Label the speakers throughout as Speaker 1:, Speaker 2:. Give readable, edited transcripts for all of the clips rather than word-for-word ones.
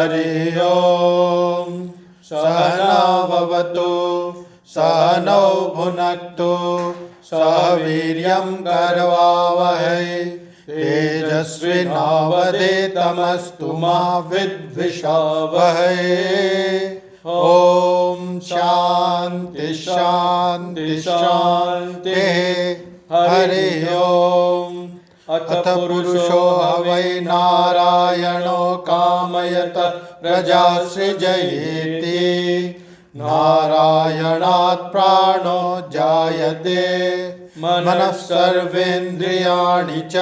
Speaker 1: हरि ओम। सहना भवतु सहनौ भुनक्तु सह वीर्यं करवावहै तेजस्विनावधीतमस्तु मा विद्विषावहै। ओम शांति शांति शांति। हरि ओम। अथ पुरुषो वै नारायणो कामयत प्रजा सृजयेति। नारायणात् प्राणो जायते मनः सर्वेन्द्रियाणि च।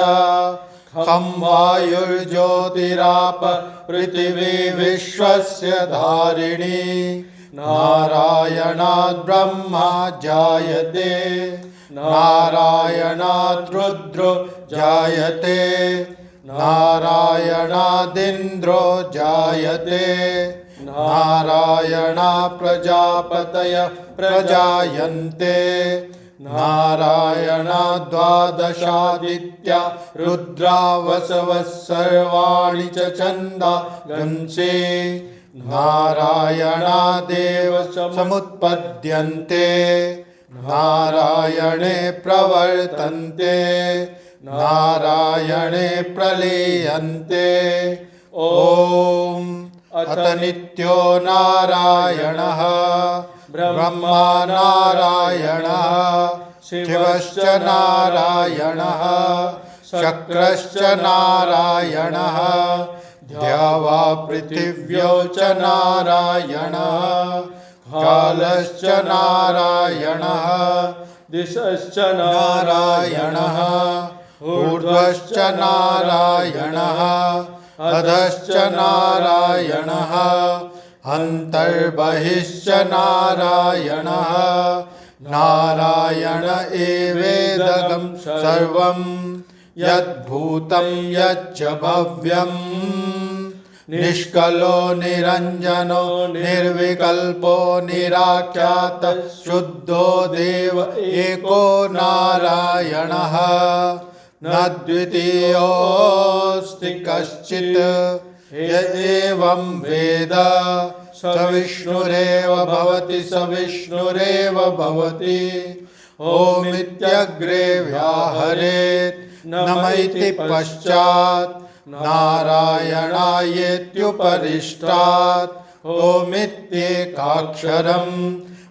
Speaker 1: खं वायुर्ज्योतिराप पृथिवी विश्वस्य धारिणी। नारायणात् ब्रह्मा जायते नारायणात् रुद्रो जायते नारायणादिन्द्रो जायते नारायणात् प्रजापतयः प्रजायन्ते नारायणात् द्वादशादित्या रुद्रा वसवः सर्वाणि च छन्दांसि। नारायणादेव समुत्पद्यन्ते नारायणे प्रवर्तन्ते नारायणे प्रलीयन्ते। ओम अत नित्यो नारायणः ब्रह्मा नारायणः शिवश्च नारायणः शक्रश्च नारायणः द्यावा पृथिव्यौ च नारायणः कालश्च नारायणः दिशश्च नारायणः ऊर्ध्वश्च नारायणः अधश्च नारायणः अन्तर्बहिश्च नारायणः। नारायण एवेदं सर्वं यद्भूतं यच्च भव्यम्। निष्कलो निरञ्जनो निर्विकल्पो निराख्यात शुद्धो देव एको नारायणः। न द्वितीयोऽस्ति कश्चित् य एवं वेद स विष्णुरेव भवति स विष्णुरेव भवति। ओमित्यग्रे व्याहरेत् नम इति पश्चात् नारायणायेत्युपरिष्टात् ओमित्येकाक्षरं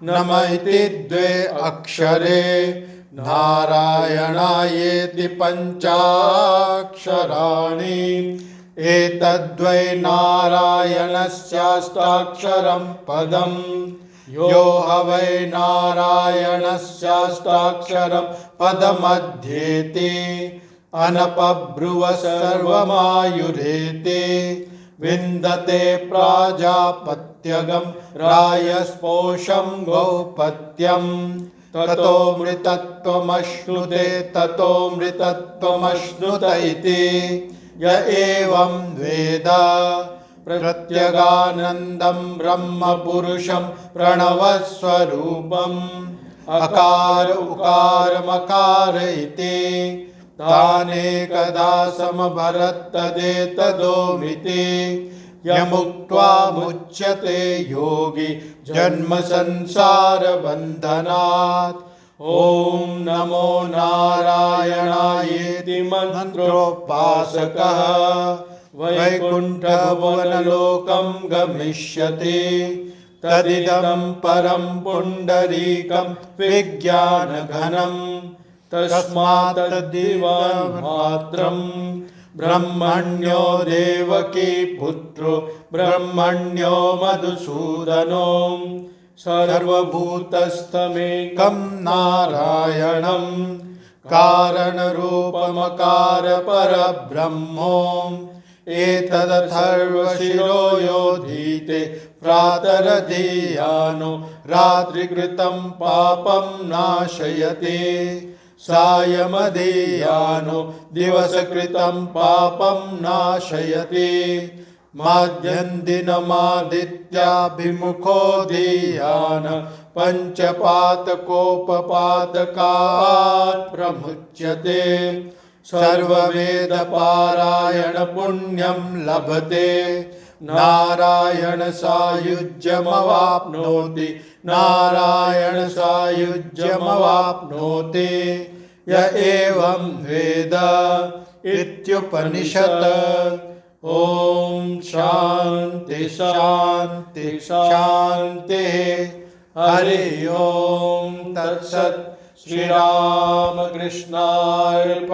Speaker 1: नम इति द्वे अक्षरे नारायणायेति पञ्चाक्षराणि। एतद्वै नारायणस्याष्टाक्षरं पदम्। यो ह वै नारायणस्याष्टाक्षरं पदमध्येति अनपब्रुव सर्वमायुरेति। विन्दते प्राजापत्यगं रायस्पोषं गौपत्यं। ततो मृतत्वमश्नुते ततो मृतत्वमश्नुत इति। य एवं वेद प्रत्यगानन्दं ब्रह्म पुरुषं प्रणवस्वरूपम्। अकार उकार मकार इति तानेकदा समभरत्तदेतदोमिति। यमुक्त्वा मुच्यते योगी जन्म संसार बन्धनात्। ओम नमो नारायणायेति मंत्रोपासकः वैकुंठभुवनलोकं गमिष्यति। तदिदं परं पुण्डरीकं विज्ञानघनं। तस्मात् तद्दिवामात्रं ब्रह्मण्यो देवकी पुत्रो ब्रह्मण्यो मधुसूदनो। सर्वभूतस्थमेकं नारायणं कारणरूपमकार परब्रह्मो। एतदथर्वशिरो योधीते प्रातरधीयानो रात्रिकृतं पापं नाशयति। सायमधीयानो दिवसकृतं पापं नाशयति। माध्यन्दिनमादित्याभिमुखो धीयान पंचपातकोपपातकात् प्रमुच्यते। सर्ववेदपारायण पुण्यं लभते। नारायण सायुज्यमवाप्नोति नारायण सायुज्यमवाप्नोति य एवं वेद इत्युपनिषत्। ओम शांति शांति शांति। हरि ओम तत्सत्। श्री राम कृष्णार्पणमस्तु।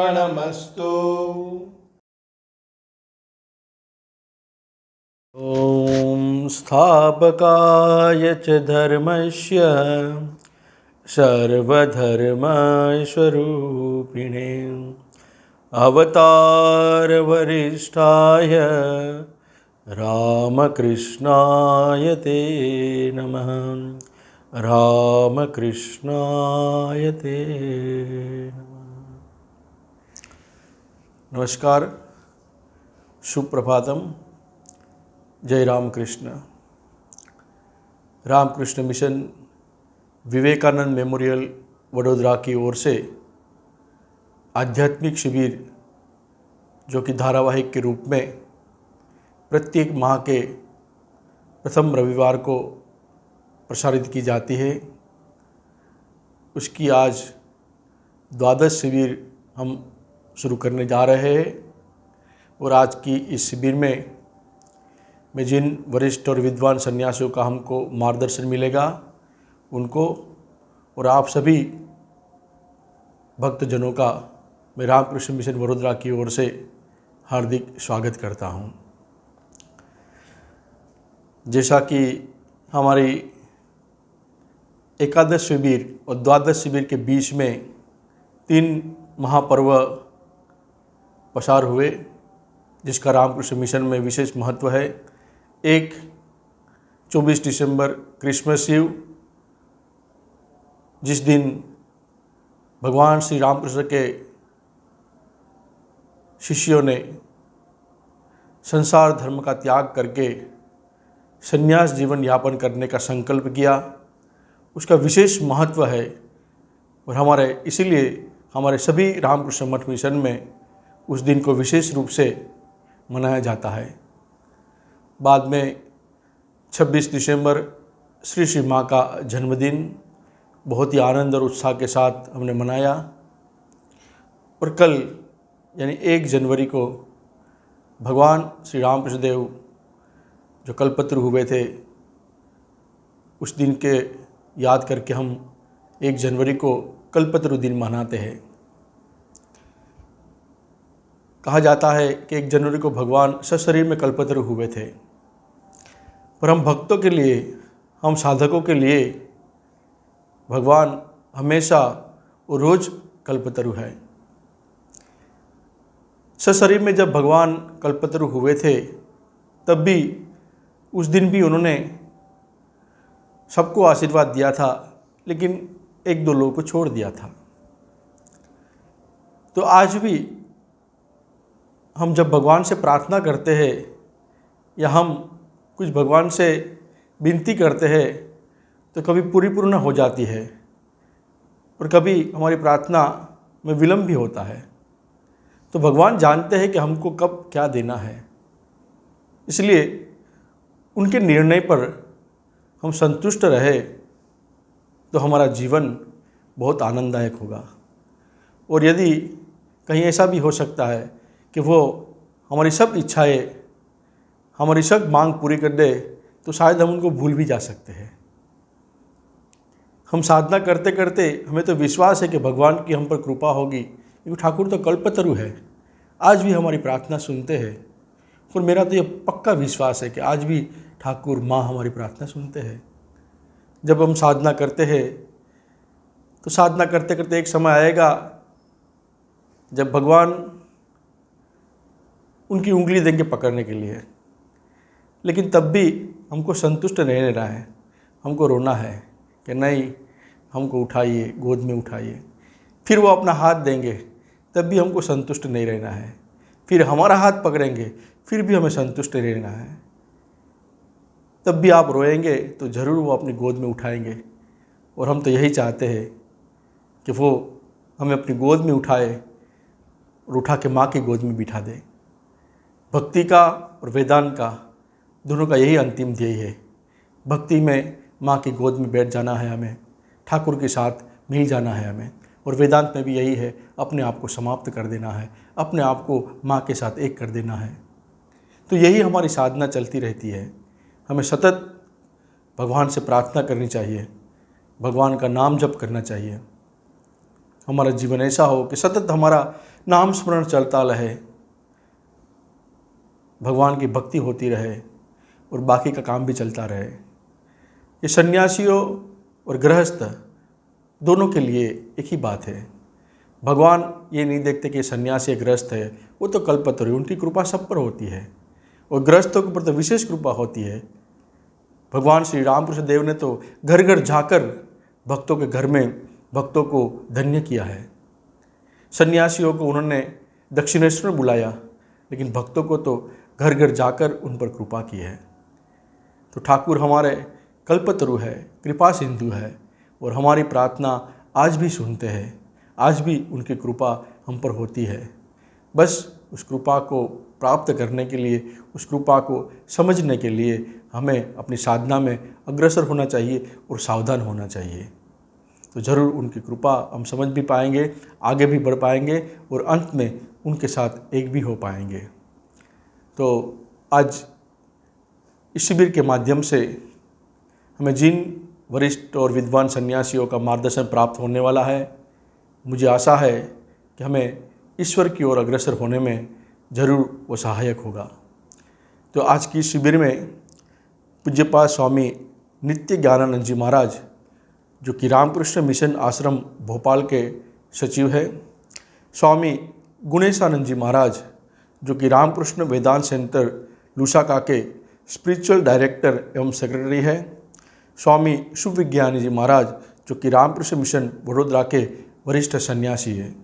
Speaker 2: ॐ स्थापकाय च धर्मस्य सर्वधर्मस्वरूपिणे अवतारवरिष्ठाय रामकृष्णाय ते नमः। रामकृष्णाय ते नमः। नमस्कार, सुप्रभातम। जय रामकृष्ण। रामकृष्ण मिशन विवेकानंद मेमोरियल वडोदरा की ओर से आध्यात्मिक शिविर, जो कि धारावाहिक के रूप में प्रत्येक माह के प्रथम रविवार को प्रसारित की जाती है, उसकी आज द्वादश शिविर हम शुरू करने जा रहे हैं। और आज की इस शिविर में जिन वरिष्ठ और विद्वान सन्यासियों का हमको मार्गदर्शन मिलेगा, उनको और आप सभी भक्तजनों का मैं रामकृष्ण मिशन वडोदरा की ओर से हार्दिक स्वागत करता हूं। जैसा कि हमारी एकादश शिविर और द्वादश शिविर के बीच में 3 महापर्व पसार हुए, जिसका रामकृष्ण मिशन में विशेष महत्व है। एक 24 दिसंबर क्रिसमस ईव, जिस दिन भगवान श्री रामकृष्ण के शिष्यों ने संसार धर्म का त्याग करके संन्यास जीवन यापन करने का संकल्प किया, उसका विशेष महत्व है। और इसीलिए हमारे सभी रामकृष्ण मठ मिशन में उस दिन को विशेष रूप से मनाया जाता है। बाद में 26 दिसंबर श्री श्री माँ का जन्मदिन बहुत ही आनंद और उत्साह के साथ हमने मनाया। और कल यानी 1 जनवरी को भगवान श्री रामकृष्ण देव जो कल्पतरु हुए थे, उस दिन के याद करके हम 1 जनवरी को कल्पतरु दिन मनाते हैं। कहा जाता है कि 1 जनवरी को भगवान सशरीर में कल्पतरु हुए थे, पर हम भक्तों के लिए, हम साधकों के लिए भगवान हमेशा और रोज कल्पतरु है। सशरीर में जब भगवान कल्पतरु हुए थे, तब भी उस दिन भी उन्होंने सबको आशीर्वाद दिया था, लेकिन 1-2 लोगों को छोड़ दिया था। तो आज भी हम जब भगवान से प्रार्थना करते हैं या हम कुछ भगवान से विनती करते हैं, तो कभी पूर्ण हो जाती है और कभी हमारी प्रार्थना में विलंब भी होता है। तो भगवान जानते हैं कि हमको कब क्या देना है, इसलिए उनके निर्णय पर हम संतुष्ट रहे तो हमारा जीवन बहुत आनंददायक होगा। और यदि कहीं ऐसा भी हो सकता है कि वो हमारी सब इच्छाएं, हमारी सब मांग पूरी कर दे, तो शायद हम उनको भूल भी जा सकते हैं। हम साधना करते करते हमें तो विश्वास है कि भगवान की हम पर कृपा होगी, क्योंकि ठाकुर तो कल्पतरु है, आज भी हमारी प्रार्थना सुनते हैं। और मेरा तो ये पक्का विश्वास है कि आज भी ठाकुर माँ हमारी प्रार्थना सुनते हैं। जब हम साधना करते हैं तो साधना करते करते एक समय आएगा जब भगवान उनकी उंगली देंगे पकड़ने के लिए, लेकिन तब भी हमको संतुष्ट नहीं रहना है। हमको रोना है कि नहीं, हमको उठाइए, गोद में उठाइए। फिर वो अपना हाथ देंगे, तब भी हमको संतुष्ट नहीं रहना है। फिर हमारा हाथ पकड़ेंगे, फिर भी हमें संतुष्ट रहना है। तब भी आप रोएंगे तो ज़रूर वो अपनी गोद में उठाएंगे। और हम तो यही चाहते हैं कि वो हमें अपनी गोद में उठाए और उठा के माँ की गोद में बिठा दे। भक्ति का और वेदांत का दोनों का यही अंतिम ध्येय है। भक्ति में माँ की गोद में बैठ जाना है हमें, ठाकुर के साथ मिल जाना है हमें। और वेदांत में भी यही है, अपने आप को समाप्त कर देना है, अपने आप को माँ के साथ एक कर देना है। तो यही हमारी साधना चलती रहती है। हमें सतत भगवान से प्रार्थना करनी चाहिए, भगवान का नाम जप करना चाहिए। हमारा जीवन ऐसा हो कि सतत हमारा नाम स्मरण चलता रहे, भगवान की भक्ति होती रहे और बाकी का काम भी चलता रहे। ये सन्यासियों और गृहस्थ दोनों के लिए एक ही बात है। भगवान ये नहीं देखते कि सन्यासी या गृहस्थ है, वो तो कल्पतरु, उनकी कृपा सब पर होती है और गृहस्थों के ऊपर तो विशेष कृपा होती है। भगवान श्री रामकृष्ण देव ने तो घर घर जाकर भक्तों के घर में भक्तों को धन्य किया है। सन्यासियों को उन्होंने दक्षिणेश्वर में बुलाया, लेकिन भक्तों को तो घर घर जाकर उन पर कृपा की है। तो ठाकुर हमारे कल्पतरु है, कृपा सिंधु है और हमारी प्रार्थना आज भी सुनते हैं, आज भी उनकी कृपा हम पर होती है। बस उस कृपा को प्राप्त करने के लिए, उस कृपा को समझने के लिए हमें अपनी साधना में अग्रसर होना चाहिए और सावधान होना चाहिए। तो ज़रूर उनकी कृपा हम समझ भी पाएंगे, आगे भी बढ़ पाएंगे और अंत में उनके साथ एक भी हो पाएंगे। तो आज इस शिविर के माध्यम से हमें जिन वरिष्ठ और विद्वान सन्यासियों का मार्गदर्शन प्राप्त होने वाला है, मुझे आशा है कि हमें ईश्वर की ओर अग्रसर होने में ज़रूर वो सहायक होगा। तो आज की शिविर में पूज्यपाद स्वामी नित्य ज्ञानानंद जी महाराज, जो कि रामकृष्ण मिशन आश्रम भोपाल के सचिव है, स्वामी गुणेशानंद जी महाराज, जो कि रामकृष्ण वेदांत सेंटर लूसाका के स्पिरिचुअल डायरेक्टर एवं सेक्रेटरी है, स्वामी शुभविज्ञानी जी महाराज, जो कि रामकृष्ण मिशन वडोदरा के वरिष्ठ सन्यासी है,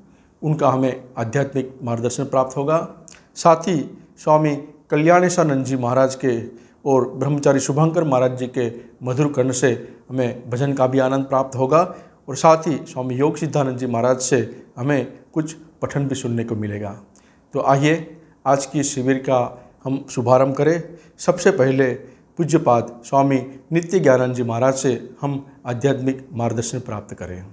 Speaker 2: उनका हमें आध्यात्मिक मार्गदर्शन प्राप्त होगा। साथ ही स्वामी कल्याणेशानंद जी महाराज के और ब्रह्मचारी शुभंकर महाराज जी के मधुर कर्ण से हमें भजन का भी आनंद प्राप्त होगा और साथ ही स्वामी योग सिद्धानंद जी महाराज से हमें कुछ पठन भी सुनने को मिलेगा। तो आइए आज की शिविर का हम शुभारंभ करें। सबसे पहले पूज्यपाद स्वामी नित्य ज्ञानानंद जी महाराज से हम आध्यात्मिक मार्गदर्शन प्राप्त करें।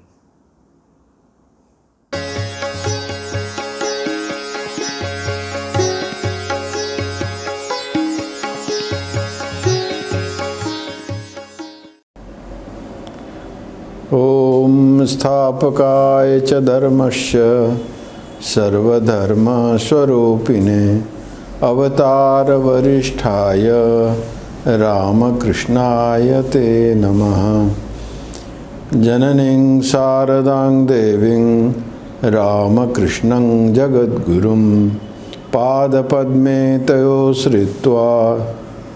Speaker 1: ॐ स्थापकाय च धर्मस्य सर्वधर्मस्वरूपिणे अवतारवरिष्ठाय रामकृष्णाय ते नमः। जननीं शारदां देवीं रामकृष्णं जगद्गुरुं पादपद्मे तयो श्रित्वा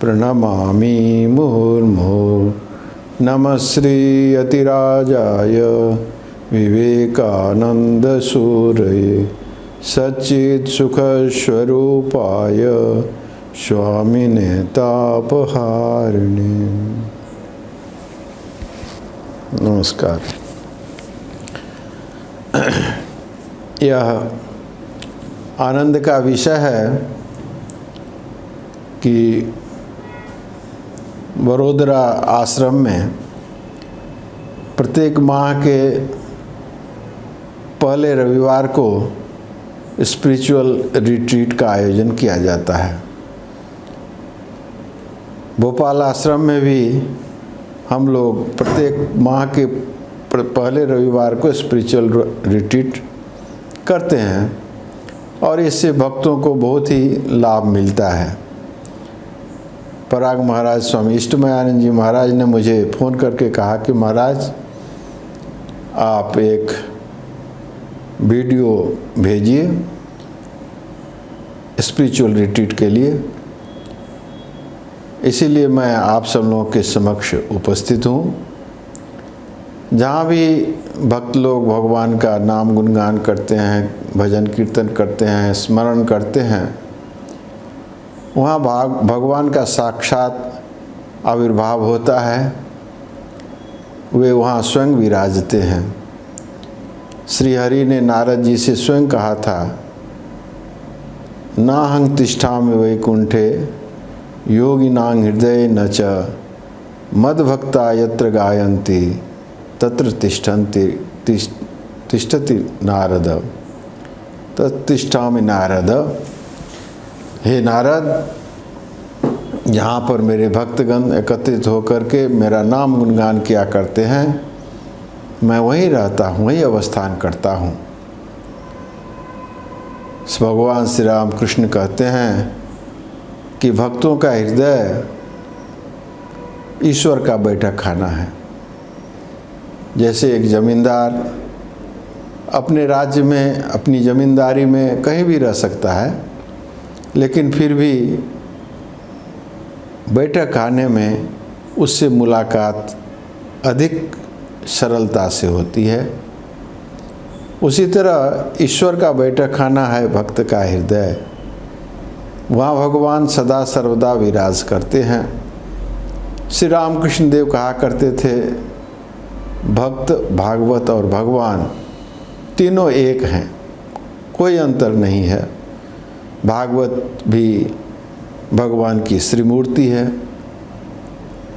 Speaker 1: प्रणमामि मुहुर्मुहुः। नमः श्री यतिराजाय विवेकानंदसूरये सच्चित्सुखस्वरूपाय स्वामिने तापहारिणे। नमस्कार। यह आनंद का विषय है कि वडोदरा आश्रम में प्रत्येक माह के पहले रविवार को स्पिरिचुअल रिट्रीट का आयोजन किया जाता है। भोपाल आश्रम में भी हम लोग प्रत्येक माह के पहले रविवार को स्पिरिचुअल रिट्रीट करते हैं और इससे भक्तों को बहुत ही लाभ मिलता है। पराग महाराज स्वामी इष्टमयानंद जी महाराज ने मुझे फ़ोन करके कहा कि महाराज आप एक वीडियो भेजिए स्पिरिचुअल रिट्रीट के लिए, इसीलिए मैं आप सब लोगों के समक्ष उपस्थित हूँ। जहाँ भी भक्त लोग भगवान का नाम गुणगान करते हैं, भजन कीर्तन करते हैं, स्मरण करते हैं, वहाँ भगवान का साक्षात आविर्भाव होता है। वे वहाँ स्वयं विराजते हैं। श्री हरि ने नारद जी से स्वयं कहा था, नाहं तिष्ठामि वैकुंठे योगिनां हृदये न च मद्भक्ता यत्र गायन्ति तत्र तिष्ठति नारद तत्तिष्ठामि नारद। हे नारद, यहाँ पर मेरे भक्तगण एकत्रित होकर के मेरा नाम गुणगान किया करते हैं, मैं वहीं रहता हूँ, वहीं अवस्थान करता हूँ। भगवान श्री राम कृष्ण कहते हैं कि भक्तों का हृदय ईश्वर का बैठक खाना है। जैसे एक जमींदार अपने राज्य में अपनी ज़मींदारी में कहीं भी रह सकता है, लेकिन फिर भी बैठक खाने में उससे मुलाकात अधिक सरलता से होती है। उसी तरह ईश्वर का बैठक खाना है भक्त का हृदय। वहाँ भगवान सदा सर्वदा विराज करते हैं। श्री रामकृष्ण देव कहा करते थे, भक्त, भागवत और भगवान तीनों एक हैं, कोई अंतर नहीं है। भागवत भी भगवान की श्रीमूर्ति है।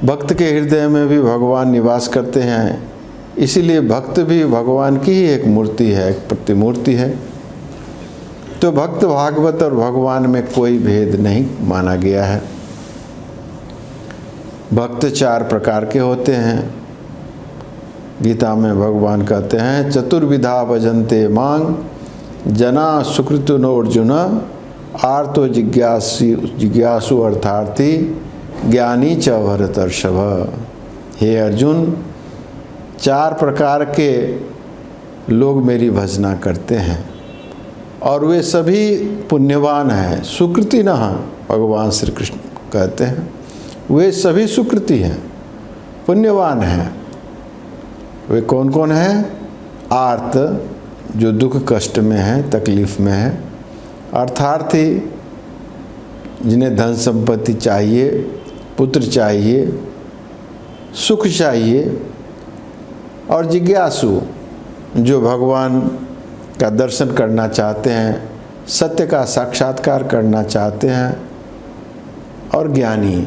Speaker 1: भक्त के हृदय में भी भगवान निवास करते हैं, इसीलिए भक्त भी भगवान की ही एक मूर्ति है, एक प्रतिमूर्ति है। तो भक्त, भागवत और भगवान में कोई भेद नहीं माना गया है। भक्त 4 प्रकार के होते हैं। गीता में भगवान कहते हैं, चतुर्विधा भजन्ते मांग जना सुकृतो अर्जुन आर्तो जिज्ञासु अर्थार्थी ज्ञानी च भरतर्षभ। हे अर्जुन, 4 प्रकार के लोग मेरी भजना करते हैं और वे सभी पुण्यवान हैं। सुकृति न, भगवान श्री कृष्ण कहते हैं वे सभी सुकृति हैं, पुण्यवान हैं। वे कौन कौन हैं? आर्त, जो दुख कष्ट में है, तकलीफ में है। अर्थार्थी, जिन्हें धन संपत्ति चाहिए, पुत्र चाहिए, सुख चाहिए। और जिज्ञासु, जो भगवान का दर्शन करना चाहते हैं, सत्य का साक्षात्कार करना चाहते हैं। और ज्ञानी,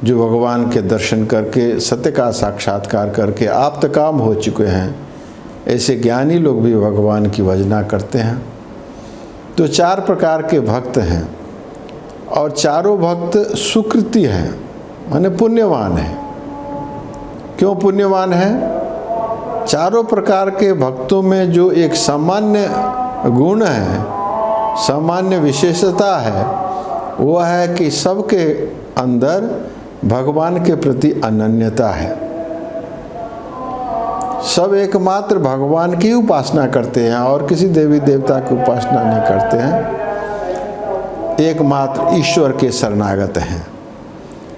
Speaker 1: जो भगवान के दर्शन करके, सत्य का साक्षात्कार करके आप्तकाम हो चुके हैं। ऐसे ज्ञानी लोग भी भगवान की भजना करते हैं। तो 4 प्रकार के भक्त हैं और चारों भक्त सुकृति हैं, माने पुण्यवान हैं। क्यों पुण्यवान हैं? चारों प्रकार के भक्तों में जो एक सामान्य गुण है, सामान्य विशेषता है, वह है कि सबके अंदर भगवान के प्रति अनन्यता है। सब एकमात्र भगवान की उपासना करते हैं और किसी देवी देवता की उपासना नहीं करते हैं, एकमात्र ईश्वर के शरणागत हैं।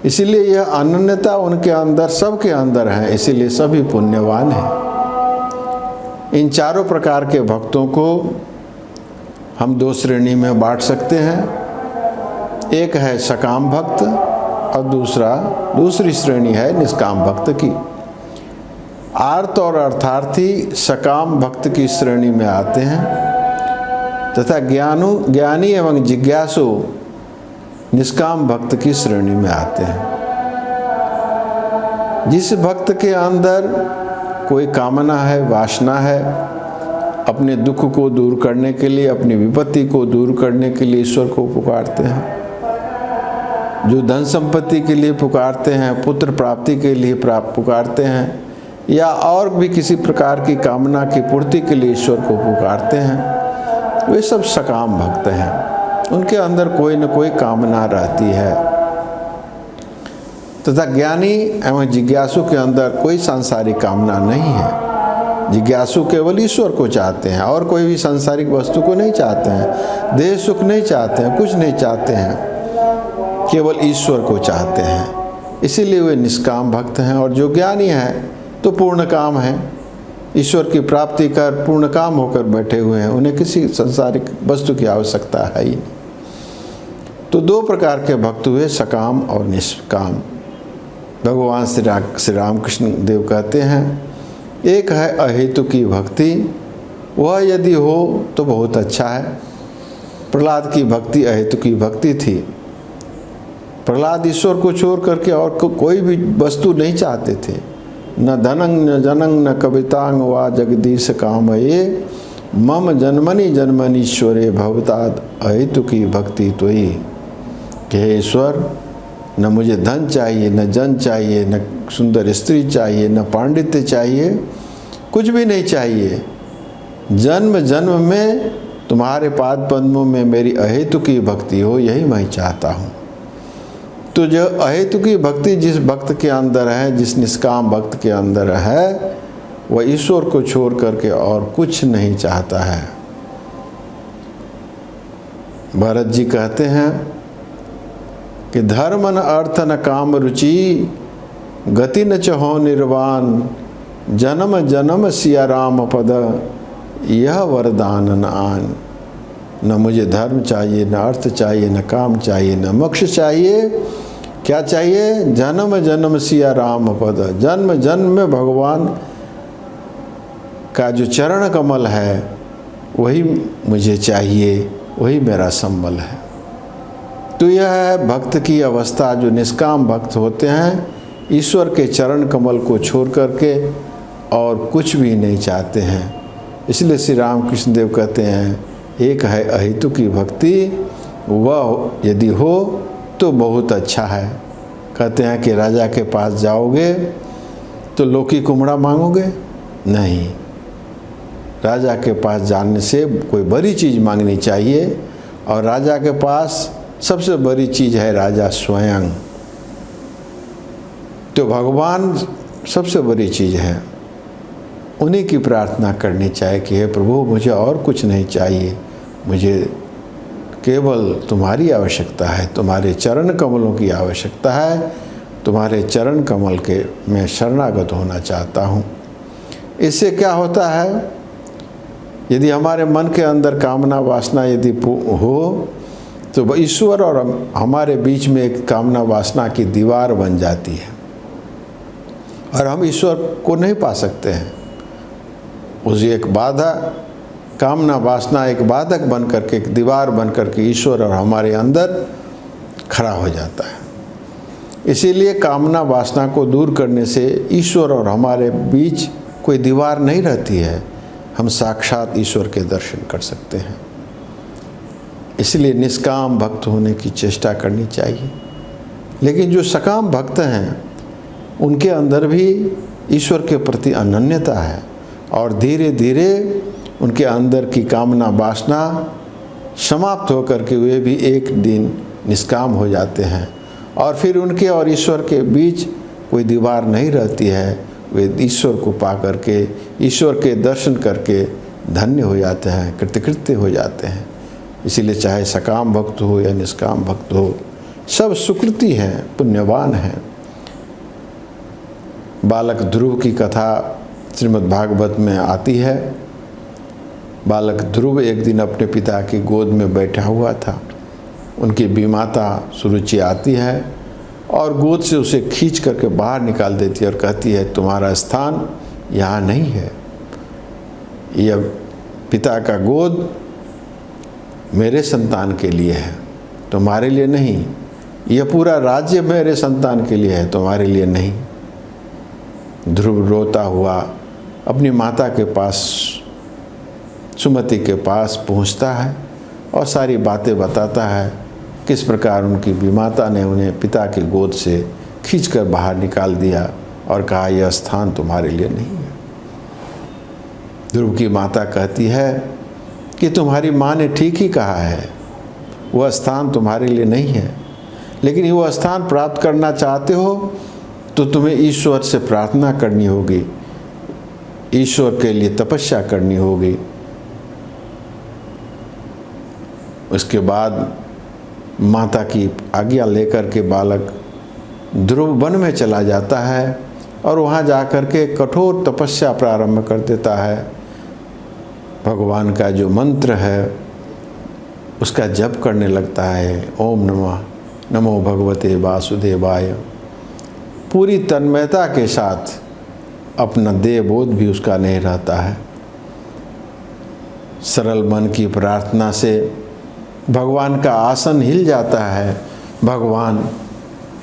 Speaker 1: इसीलिए यह अनन्यता उनके अंदर, सबके अंदर है, इसीलिए सभी पुण्यवान हैं। इन चारों प्रकार के भक्तों को हम 2 श्रेणी में बांट सकते हैं। एक है सकाम भक्त और दूसरी श्रेणी है निष्काम भक्त की। आर्त और अर्थार्थी सकाम भक्त की श्रेणी में आते हैं तथा ज्ञानी एवं जिज्ञासु निष्काम भक्त की श्रेणी में आते हैं। जिस भक्त के अंदर कोई कामना है, वासना है, अपने दुख को दूर करने के लिए, अपनी विपत्ति को दूर करने के लिए ईश्वर को पुकारते हैं, जो धन संपत्ति के लिए पुकारते हैं, पुत्र प्राप्ति के लिए पुकारते हैं, या और भी किसी प्रकार की कामना की पूर्ति के लिए ईश्वर को पुकारते हैं, वे सब सकाम भक्त हैं। उनके अंदर कोई न कोई कामना रहती है। तथा ज्ञानी एवं जिज्ञासु के अंदर कोई सांसारिक कामना नहीं है। जिज्ञासु केवल ईश्वर को चाहते हैं और कोई भी सांसारिक वस्तु को नहीं चाहते हैं, देह सुख नहीं चाहते हैं, कुछ नहीं चाहते हैं, केवल ईश्वर को चाहते हैं। इसीलिए वे निष्काम भक्त हैं। और जो ज्ञानी हैं तो पूर्ण काम है, ईश्वर की प्राप्ति कर पूर्ण काम होकर बैठे हुए हैं, उन्हें किसी सांसारिक वस्तु की आवश्यकता है ही नहीं। तो 2 प्रकार के भक्त हुए, सकाम और निष्काम। भगवान श्री रामकृष्ण देव कहते हैं, एक है अहेतु की भक्ति, वह यदि हो तो बहुत अच्छा है। प्रहलाद की भक्ति अहेतु की भक्ति थी। प्रहलाद ईश्वर को छोड़ करके और कोई भी वस्तु नहीं चाहते थे। न धनंग न जनंग न कवितांग वा जगदीश काम ये मम जन्मनि जन्मनीश्वरे भवताद अहेतुकी भक्ति तोई। कि हे ईश्वर, न मुझे धन चाहिए, न जन चाहिए, न सुंदर स्त्री चाहिए, न पांडित्य चाहिए, कुछ भी नहीं चाहिए। जन्म जन्म में तुम्हारे पाद पद्मों में मेरी अहेतुकी भक्ति हो, यही मैं चाहता हूँ। तो जो अहेतुकी भक्ति जिस भक्त के अंदर है, जिस निष्काम भक्त के अंदर है, वह ईश्वर को छोड़ करके और कुछ नहीं चाहता है। भरत जी कहते हैं कि धर्म न अर्थ न काम रुचि, गति न चहो निर्वाण, जन्म जन्म सिया राम पद, यह वरदान न आन। न मुझे धर्म चाहिए, न अर्थ चाहिए, न काम चाहिए, न मोक्ष चाहिए। क्या चाहिए? जन्म जन्म सिया राम पद। जन्म जन्म में भगवान का जो चरण कमल है वही मुझे चाहिए, वही मेरा संबल है। तो यह है भक्त की अवस्था। जो निष्काम भक्त होते हैं, ईश्वर के चरण कमल को छोड़ करके और कुछ भी नहीं चाहते हैं। इसलिए श्री रामकृष्ण देव कहते हैं, एक है अहेतुकी भक्ति, वह यदि हो तो बहुत अच्छा है। कहते हैं कि राजा के पास जाओगे तो लौकी कुमड़ा मांगोगे? नहीं, राजा के पास जाने से कोई बड़ी चीज़ मांगनी चाहिए, और राजा के पास सबसे बड़ी चीज़ है राजा स्वयं। तो भगवान सबसे बड़ी चीज़ है, उन्हीं की प्रार्थना करनी चाहिए कि हे प्रभु, मुझे और कुछ नहीं चाहिए, मुझे केवल तुम्हारी आवश्यकता है, तुम्हारे चरण कमलों की आवश्यकता है, तुम्हारे चरण कमल के मैं शरणागत होना चाहता हूँ। इससे क्या होता है? यदि हमारे मन के अंदर कामना वासना यदि हो तो ईश्वर और हमारे बीच में एक कामना वासना की दीवार बन जाती है और हम ईश्वर को नहीं पा सकते हैं। उस एक बाधा, कामना वासना एक बाधक बन करके, एक दीवार बन करके ईश्वर और हमारे अंदर खड़ा हो जाता है। इसीलिए कामना वासना को दूर करने से ईश्वर और हमारे बीच कोई दीवार नहीं रहती है, हम साक्षात ईश्वर के दर्शन कर सकते हैं। इसलिए निष्काम भक्त होने की चेष्टा करनी चाहिए। लेकिन जो सकाम भक्त हैं, उनके अंदर भी ईश्वर के प्रति अनन्यता है, और धीरे धीरे उनके अंदर की कामना वासना समाप्त होकर के वे भी एक दिन निष्काम हो जाते हैं, और फिर उनके और ईश्वर के बीच कोई दीवार नहीं रहती है। वे ईश्वर को पा करके, ईश्वर के दर्शन करके धन्य हो जाते हैं, कृतकृत्य हो जाते हैं। इसीलिए चाहे सकाम भक्त हो या निष्काम भक्त हो, सब सुकृति हैं, पुण्यवान हैं। बालक ध्रुव की कथा श्रीमद् भागवत में आती है। बालक ध्रुव एक दिन अपने पिता की गोद में बैठा हुआ था। उनकी बीमाता सुरुचि आती है और गोद से उसे खींच करके बाहर निकाल देती है और कहती है, तुम्हारा स्थान यहाँ नहीं है। यह पिता का गोद मेरे संतान के लिए है, तुम्हारे लिए नहीं। यह पूरा राज्य मेरे संतान के लिए है, तुम्हारे लिए नहीं। ध्रुव रोता हुआ अपनी माता के पास, सुमति के पास पहुंचता है और सारी बातें बताता है, किस प्रकार उनकी बीमाता ने उन्हें पिता की गोद से खींचकर बाहर निकाल दिया और कहा, यह स्थान तुम्हारे लिए नहीं है। ध्रुव की माता कहती है कि तुम्हारी माँ ने ठीक ही कहा है, वह स्थान तुम्हारे लिए नहीं है। लेकिन वह स्थान प्राप्त करना चाहते हो तो तुम्हें ईश्वर से प्रार्थना करनी होगी, ईश्वर के लिए तपस्या करनी होगी। उसके बाद माता की आज्ञा लेकर के बालक ध्रुव वन में चला जाता है और वहाँ जाकर के कठोर तपस्या प्रारंभ कर देता है। भगवान का जो मंत्र है उसका जप करने लगता है, ओम नमो भगवते वासुदेवाय। पूरी तन्मयता के साथ, अपना देह बोध भी उसका नहीं रहता है। सरल मन की प्रार्थना से भगवान का आसन हिल जाता है। भगवान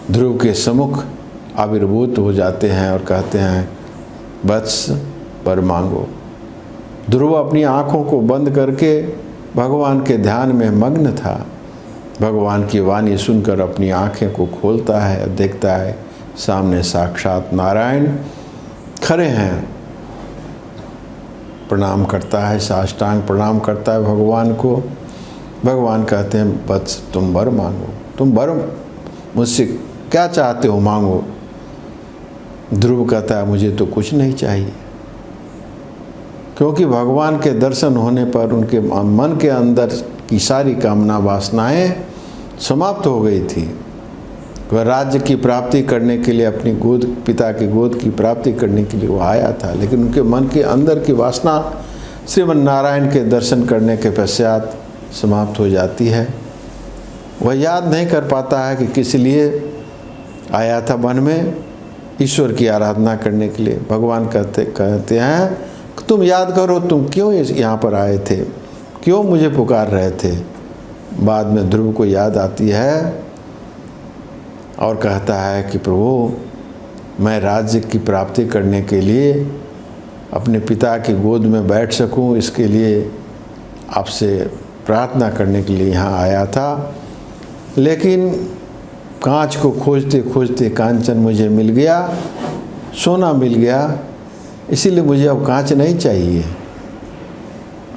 Speaker 1: ध्रुव के सम्मुख आविर्भूत हो जाते हैं और कहते हैं वत्स वर मांगो। ध्रुव अपनी आँखों को बंद करके भगवान के ध्यान में मग्न था। भगवान की वाणी सुनकर अपनी आँखें को खोलता है और देखता है सामने साक्षात नारायण खड़े हैं। प्रणाम करता है, साष्टांग प्रणाम करता है भगवान को। भगवान कहते हैं वत्स तुम वर मांगो, तुम वर मुझसे क्या चाहते हो मांगो। ध्रुव कहता है मुझे तो कुछ नहीं चाहिए, क्योंकि भगवान के दर्शन होने पर उनके मन के अंदर की सारी कामना वासनाएं समाप्त हो गई थी। वह राज्य की प्राप्ति करने के लिए, अपनी गोद पिता की गोद की प्राप्ति करने के लिए वो आया था, लेकिन उनके मन के अंदर की वासना श्रीमन नारायण के दर्शन करने के पश्चात समाप्त हो जाती है। वह याद नहीं कर पाता है कि किस लिए आया था वन में, ईश्वर की आराधना करने के लिए। भगवान कहते हैं तुम याद करो, तुम क्यों यहाँ पर आए थे, क्यों मुझे पुकार रहे थे। बाद में ध्रुव को याद आती है और कहता है कि प्रभु मैं राज्य की प्राप्ति करने के लिए अपने पिता की गोद में बैठ सकूं, इसके लिए आपसे प्रार्थना करने के लिए यहाँ आया था। लेकिन कांच को खोजते खोजते कांचन मुझे मिल गया, सोना मिल गया, इसीलिए मुझे अब कांच नहीं चाहिए।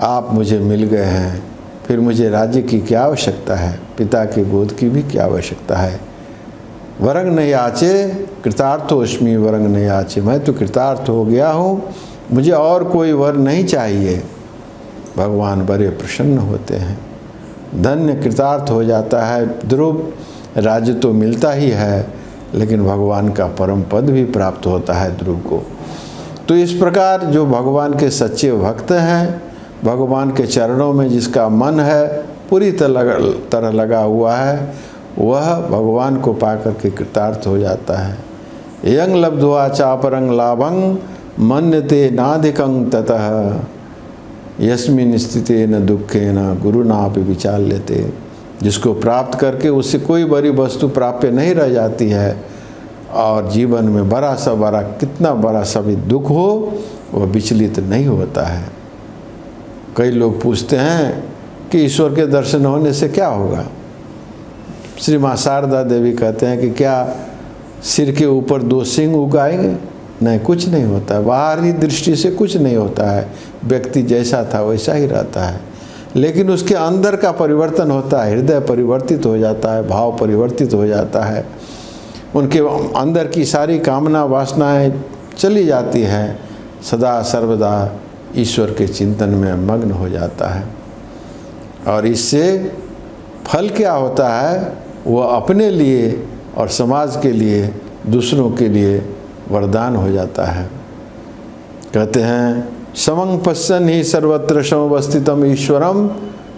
Speaker 1: आप मुझे मिल गए हैं, फिर मुझे राज्य की क्या आवश्यकता है, पिता की गोद की भी क्या आवश्यकता है। वरंग नहीं आचे कृतार्थोस्मि वरंग नहीं आचे, मैं तो कृतार्थ हो गया हूँ, मुझे और कोई वर नहीं चाहिए। भगवान बड़े प्रसन्न होते हैं, धन्य कृतार्थ हो जाता है ध्रुव। राज्य तो मिलता ही है, लेकिन भगवान का परम पद भी प्राप्त होता है ध्रुव को। तो इस प्रकार जो भगवान के सच्चे भक्त हैं, भगवान के चरणों में जिसका मन है पूरी तरह लगा हुआ है, वह भगवान को पाकर के कृतार्थ हो जाता है। यंग लब्ध्वा चापरंग लाभं मन्यते नाधिकं ततः यस्मिन् स्थिते न दुखे न गुरुनापि विचार लेते। जिसको प्राप्त करके उससे कोई बड़ी वस्तु प्राप्य नहीं रह जाती है, और जीवन में बड़ा कितना बड़ा सा भी दुख हो वह विचलित नहीं होता है। कई लोग पूछते हैं कि ईश्वर के दर्शन होने से क्या होगा। श्री माँ शारदा देवी कहते हैं कि क्या सिर के ऊपर 2 सिंह उगाएंगे? नहीं, कुछ नहीं होता है। बाहरी दृष्टि से कुछ नहीं होता है, व्यक्ति जैसा था वैसा ही रहता है, लेकिन उसके अंदर का परिवर्तन होता है, हृदय परिवर्तित हो जाता है, भाव परिवर्तित हो जाता है, उनके अंदर की सारी कामना वासनाएं चली जाती हैं, सदा सर्वदा ईश्वर के चिंतन में मग्न हो जाता है। और इससे फल क्या होता है, वह अपने लिए और समाज के लिए, दूसरों के लिए वरदान हो जाता है। कहते हैं समं पश्यन् ही सर्वत्र समवस्थितम ईश्वरम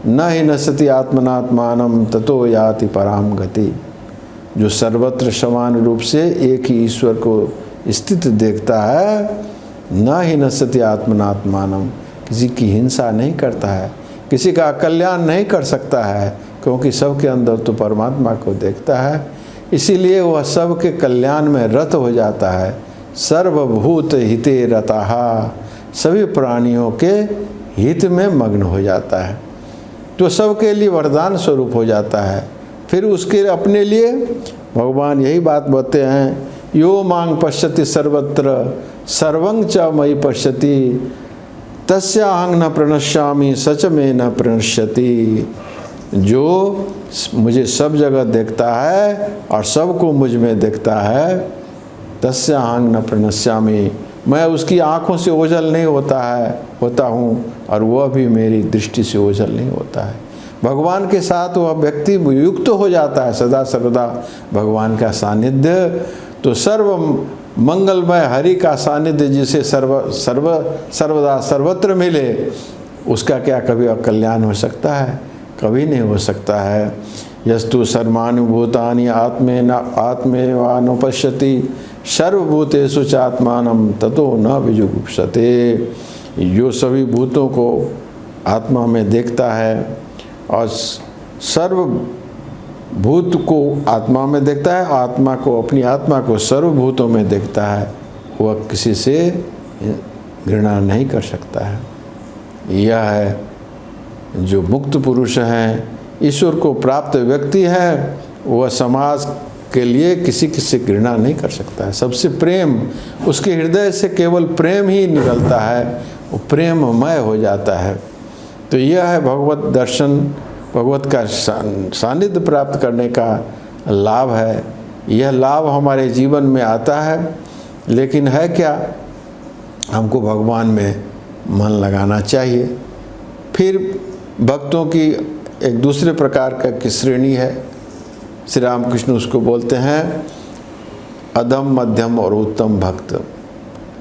Speaker 1: न ही नश्यति आत्मनात्मानं ततो याति पराम गति। जो सर्वत्र समान रूप से एक ही ईश्वर को स्थित देखता है, न ही नश्यति आत्मनात्मानं, किसी की हिंसा नहीं करता है, किसी का कल्याण नहीं कर सकता है, क्योंकि सबके अंदर तो परमात्मा को देखता है। इसीलिए वह सबके कल्याण में रत हो जाता है। सर्वभूत हिते रतः, सभी प्राणियों के हित में मग्न हो जाता है, तो सबके लिए वरदान स्वरूप हो जाता है। फिर उसके अपने लिए भगवान यही बात बोलते हैं, यो मांग पश्यति सर्वत्र सर्वं च मयि पश्यति तस्याहं न प्रणश्यामि सच में न प्रणश्यति। जो मुझे सब जगह देखता है और सबको मुझ में देखता है, तस्याहं न प्रणश्यामि, मैं उसकी आँखों से ओझल नहीं होता हूँ, और वह भी मेरी दृष्टि से ओझल नहीं होता है। भगवान के साथ वह व्यक्ति युक्त हो जाता है सदा सर्वदा भगवान का सानिध्य। तो सर्व मंगलमय हरि का सानिध्य जिसे सर्वदा सर्वत्र मिले, उसका क्या कभी अकल्याण हो सकता है? कभी नहीं हो सकता है। यस्तु सर्वानुभूतानि आत्मेवानुपश्यति सर्वभूतेषु चात्मानं ततो न विजुगुप्सते। जो सभी भूतों को आत्मा में देखता है और सर्व भूत को आत्मा में देखता है, आत्मा को अपनी आत्मा को सर्वभूतों में देखता है, वह किसी से घृणा नहीं कर सकता है। यह है जो मुक्त पुरुष हैं, ईश्वर को प्राप्त व्यक्ति है, वह समाज के लिए किसी से घृणा नहीं कर सकता है। सबसे प्रेम, उसके हृदय से केवल प्रेम ही निकलता है, वो प्रेममय हो जाता है। तो यह है भगवत दर्शन, भगवत का सानिध्य प्राप्त करने का लाभ है। यह लाभ हमारे जीवन में आता है, लेकिन है क्या, हमको भगवान में मन लगाना चाहिए। फिर भक्तों की एक दूसरे प्रकार की श्रेणी है, श्री रामकृष्ण उसको बोलते हैं अधम, मध्यम और उत्तम भक्त।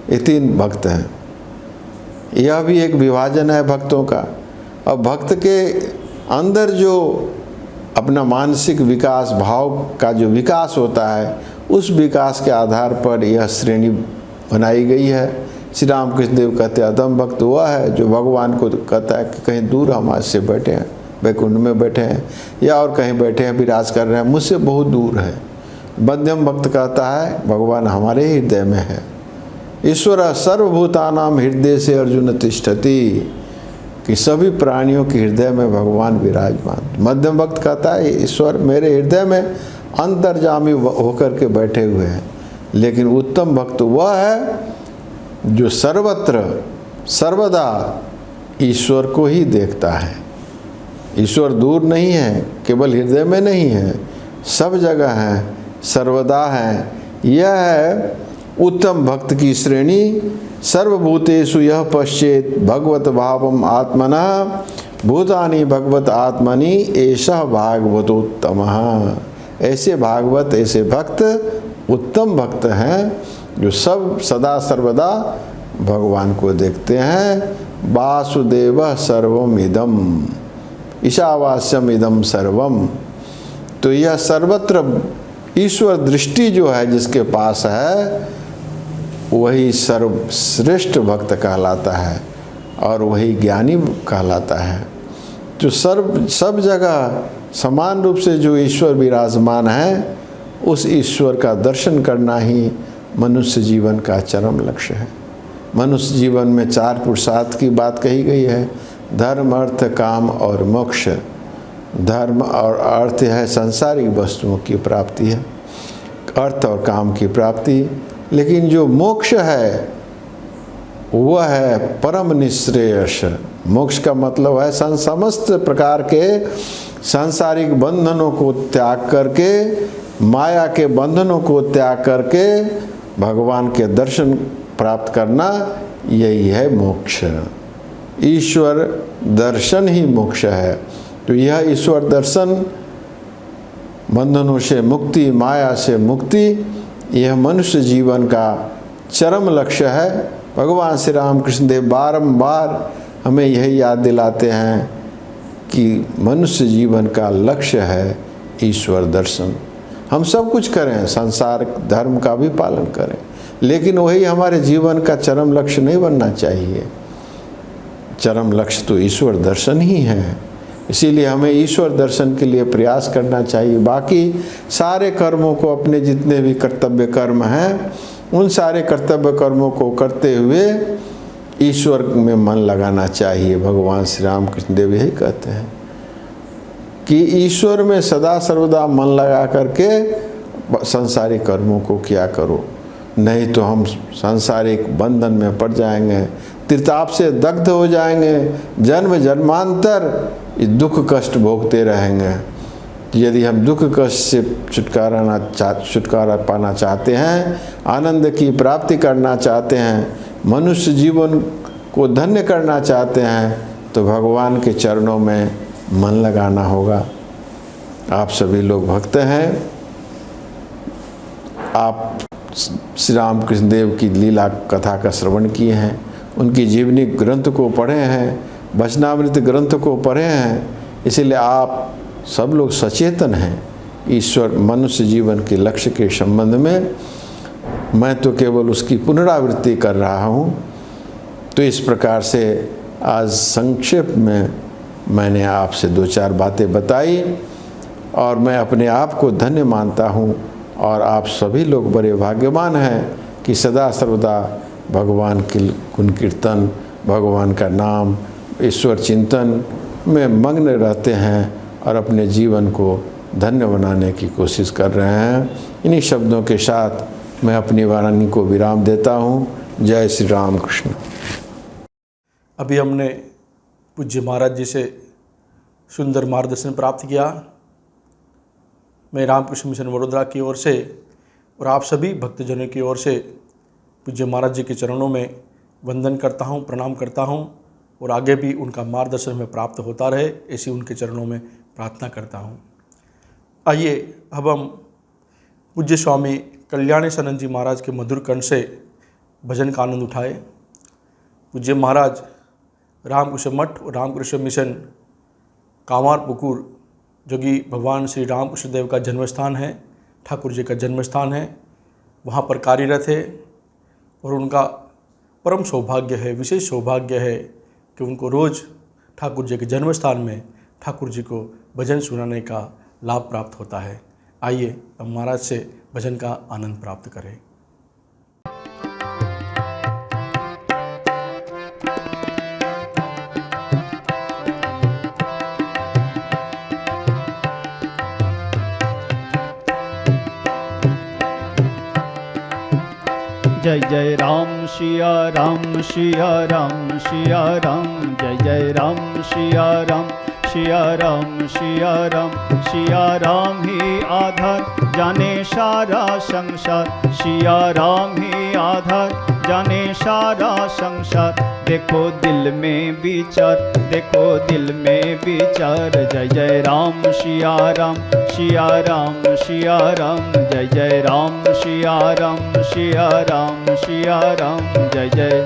Speaker 1: ये 3 भक्त हैं। यह भी एक विभाजन है भक्तों का। अब भक्त के अंदर जो अपना मानसिक विकास, भाव का जो विकास होता है, उस विकास के आधार पर यह श्रेणी बनाई गई है। श्री रामकृष्ण देव कहते हैं अधम भक्त वह है जो भगवान को कहता है कि कहीं दूर हमारे से बैठे हैं, वैकुंठ में बैठे हैं या और कहीं बैठे हैं, विराज कर रहे हैं, मुझसे बहुत दूर है। मध्यम भक्त कहता है भगवान हमारे हृदय में है। ईश्वर सर्वभूतानां हृदय से अर्जुन तिष्ठति, कि सभी प्राणियों के हृदय में भगवान विराजमान। मध्यम भक्त कहता है ईश्वर मेरे हृदय में अंतर्जामी होकर के बैठे हुए हैं। लेकिन उत्तम भक्त वह है जो सर्वत्र सर्वदा ईश्वर को ही देखता है। ईश्वर दूर नहीं है, केवल हृदय में नहीं है, सब जगह है, सर्वदा है। यह है उत्तम भक्त की श्रेणी। सर्वभूतेषु यः पश्येत् भगवत भावम आत्मना भूतानि भगवत आत्मनि एषः भागवतोत्तमः। ऐसे भागवत, ऐसे भक्त उत्तम भक्त हैं जो सब सदा सर्वदा भगवान को देखते हैं। वासुदेवः सर्वम इदम ईशावास्यम इदम सर्वम। तो यह सर्वत्र ईश्वर दृष्टि जो है जिसके पास है, वही सर्वश्रेष्ठ भक्त कहलाता है और वही ज्ञानी कहलाता है। जो सब जगह समान रूप से जो ईश्वर विराजमान है, उस ईश्वर का दर्शन करना ही मनुष्य जीवन का चरम लक्ष्य है। मनुष्य जीवन में 4 पुरुषार्थ की बात कही गई है, धर्म, अर्थ, काम और मोक्ष। धर्म और अर्थ है सांसारिक वस्तुओं की प्राप्ति है, अर्थ और काम की प्राप्ति। लेकिन जो मोक्ष है वह है परम निश्रेयस। मोक्ष का मतलब है समस्त प्रकार के सांसारिक बंधनों को त्याग करके, माया के बंधनों को त्याग करके भगवान के दर्शन प्राप्त करना, यही है मोक्ष। ईश्वर दर्शन ही मोक्ष है। तो यह ईश्वर दर्शन, बंधनों से मुक्ति, माया से मुक्ति, यह मनुष्य जीवन का चरम लक्ष्य है। भगवान श्री रामकृष्ण देव बारंबार हमें यही याद दिलाते हैं कि मनुष्य जीवन का लक्ष्य है ईश्वर दर्शन। हम सब कुछ करें, संसार धर्म का भी पालन करें, लेकिन वही हमारे जीवन का चरम लक्ष्य नहीं बनना चाहिए। चरम लक्ष्य तो ईश्वर दर्शन ही है। इसीलिए हमें ईश्वर दर्शन के लिए प्रयास करना चाहिए। बाकी सारे कर्मों को, अपने जितने भी कर्तव्य कर्म हैं, उन सारे कर्तव्य कर्मों को करते हुए ईश्वर में मन लगाना चाहिए। भगवान श्री रामकृष्ण देव यही कहते हैं कि ईश्वर में सदा सर्वदा मन लगा करके संसारिक कर्मों को किया करो, नहीं तो हम सांसारिक बंधन में पड़ जाएंगे, त्रिताप से दग्ध हो जाएंगे, जन्म जन्मांतर दुख कष्ट भोगते रहेंगे। यदि हम दुख कष्ट से छुटकारा पाना चाहते हैं, आनंद की प्राप्ति करना चाहते हैं, मनुष्य जीवन को धन्य करना चाहते हैं, तो भगवान के चरणों में मन लगाना होगा। आप सभी लोग भक्त हैं, आप श्री रामकृष्ण देव की लीला कथा का श्रवण किए हैं, उनकी जीवनी ग्रंथ को पढ़े हैं, वचनामृत ग्रंथ को पढ़े हैं, इसीलिए आप सब लोग सचेतन हैं ईश्वर मनुष्य जीवन के लक्ष्य के संबंध में। मैं तो केवल उसकी पुनरावृत्ति कर रहा हूँ। तो इस प्रकार से आज संक्षेप में मैंने आपसे 2-4 बातें बताई। और मैं अपने आप को धन्य मानता हूँ। और आप सभी लोग बड़े भाग्यवान हैं कि सदा सर्वदा भगवान की गुण कीर्तन, भगवान का नाम, ईश्वर चिंतन में मग्न रहते हैं और अपने जीवन को धन्य बनाने की कोशिश कर रहे हैं। इन्हीं शब्दों के साथ मैं अपनी वाणी को विराम देता हूँ। जय श्री राम कृष्ण।
Speaker 2: अभी हमने पूज्य महाराज जी से सुंदर मार्गदर्शन प्राप्त किया। मैं रामकृष्ण मिशन वडोदरा की ओर से और आप सभी भक्तजनों की ओर से पूज्य महाराज जी के चरणों में वंदन करता हूँ, प्रणाम करता हूँ और आगे भी उनका मार्गदर्शन में प्राप्त होता रहे, ऐसी उनके चरणों में प्रार्थना करता हूँ। आइए अब हम पूज्य स्वामी कल्याणेशानंद जी महाराज के मधुर कंठ से भजन का आनंद उठाए। पूज्य महाराज रामकृष्ण मठ और रामकृष्ण मिशन कामार पुकुर, जो कि भगवान श्री रामकृष्ण देव का जन्मस्थान है, ठाकुर जी का जन्मस्थान है, वहाँ पर कार्यरत है। और उनका परम सौभाग्य है, विशेष सौभाग्य है कि उनको रोज़ ठाकुर जी के जन्मस्थान में ठाकुर जी को भजन सुनाने का लाभ प्राप्त होता है। आइए हम महाराज से भजन का आनंद प्राप्त करें।
Speaker 3: जय जय राम सिया राम सिया राम सिया राम, जय जय राम सिया राम सिया राम सिया राम। सिया राम ही आधार जाने सारा संसार, सिया राम ही आधार जाने सारा संसार। देखो दिल में विचार, देखो दिल में विचार। जय जय राम सिया राम सिया राम सिया राम, जय जय राम सिया राम सिया राम सिया राम, जय जय।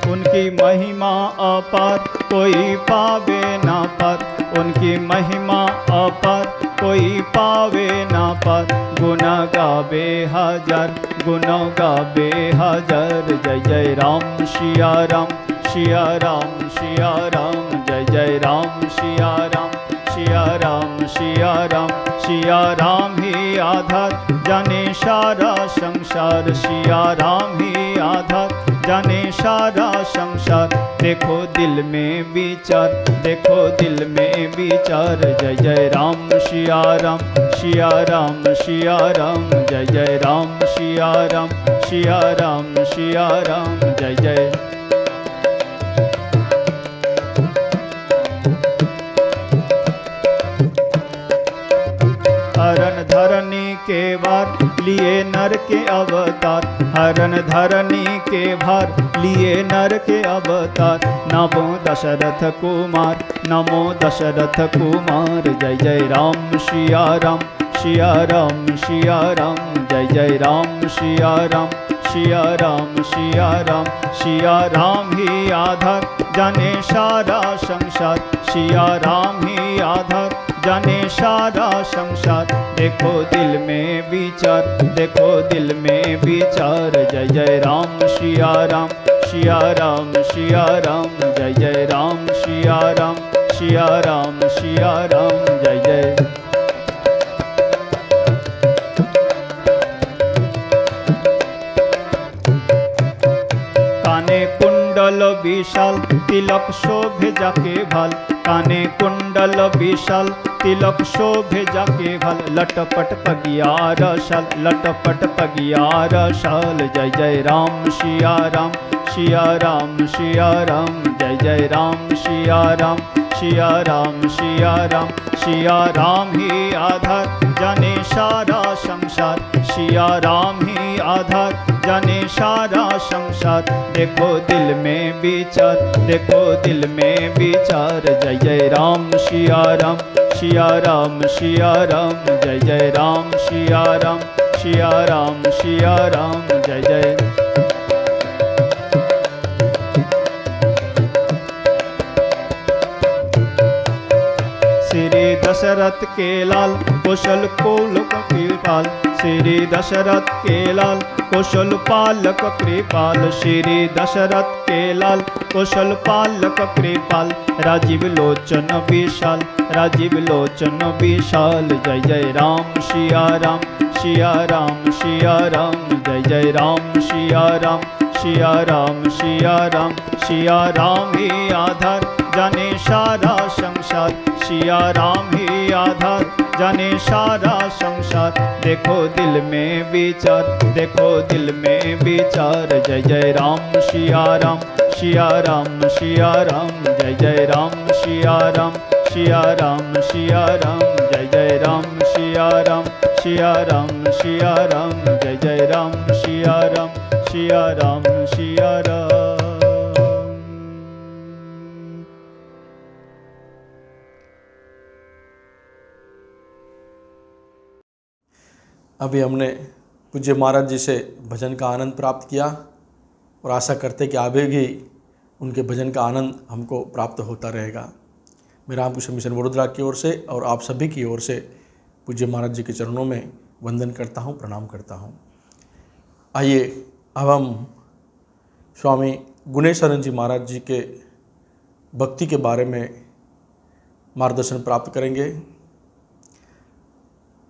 Speaker 3: उनकी महिमा अपार कोई पावे ना पार, उनकी महिमा अपार कोई पावे ना पार। गुना गावे हजार, गुना गावे हजार। जय जय राम सिया राम सिया राम सिया राम, जय जय राम सिया राम सिया राम सिया राम। सिया राम ही आधार जाने सारा संसार, सिया राम ही आधार जाने सारा संसार। देखो दिल में विचार, देखो दिल में विचार। जय जय राम सिया राम सिया राम सिया राम, जय जय राम सिया राम सिया राम सिया राम, जय जय। हरण धरनी के भार लिए नर के अवतार, हरण धरनी के भार लिए नर के अवतार। नमो दशरथ कुमार, नमो दशरथ कुमार। जय जय राम सिया राम सिया राम सिया राम, जय जय राम सिया राम सिया राम सिया राम। सिया राम ही आधार जाने सारा संसार, सिया राम ही आधार जाने सारा संसार। देखो दिल में विचार, देखो दिल में विचार। जय जय राम सिया राम सिया राम सिया राम, जय जय राम सिया राम सिया राम सिया राम, जय जय। काने कुंडल विशाल तिलक शोभे जाके भाल, काने कुंडल विशाल तिलक शोभे जाके भाल। लटपट पगियार शाल, लटपट पगियार शाल। जय जय राम सिया राम सिया राम सिया राम, जय जय राम सिया राम सिया राम सिया राम। सिया राम ही आधार जाने सारा संसार, सिया राम ही आधार जाने सारा संसार। देखो दिल में विचार, देखो दिल में विचार। जय जय राम सिया राम सिया राम सिया राम, जय जय राम सिया राम सिया राम सिया राम, जय जय। श्री दशरथ के लाल कुशल कुल कपिल पाल, श्री दशरथ के लाल कौशल पालक कृपाल श्री दशरथ के लाल, कौशल पालक कृपाल राजीव लोचन विशाल, राजीव लोचन विशाल। जय जय राम सिया राम, सिया राम सिया राम, जय जय राम सिया राम, सिया राम सिया राम। सिया राम ही आधार जाने सारा संसार, सिया राम ही आधार जाने सारा संसार। देखो दिल में विचार, देखो दिल में विचार। जय जय राम सिया राम, सिया राम सिया राम, जय जय राम सिया राम, सिया राम सिया राम, जय जय राम सिया राम, सिया राम सिया राम, जय जय राम सिया राम, सिया राम सिया राम।
Speaker 2: अभी हमने पूज्य महाराज जी से भजन का आनंद प्राप्त किया और आशा करते कि आगे भी उनके भजन का आनंद हमको प्राप्त होता रहेगा। मैं रामकृष्ण मिशन वडोदरा की ओर से और आप सभी की ओर से पूज्य महाराज जी के चरणों में वंदन करता हूँ, प्रणाम करता हूँ। आइए अब हम स्वामी गुणेश्वरन जी महाराज जी के भक्ति के बारे में मार्गदर्शन प्राप्त करेंगे।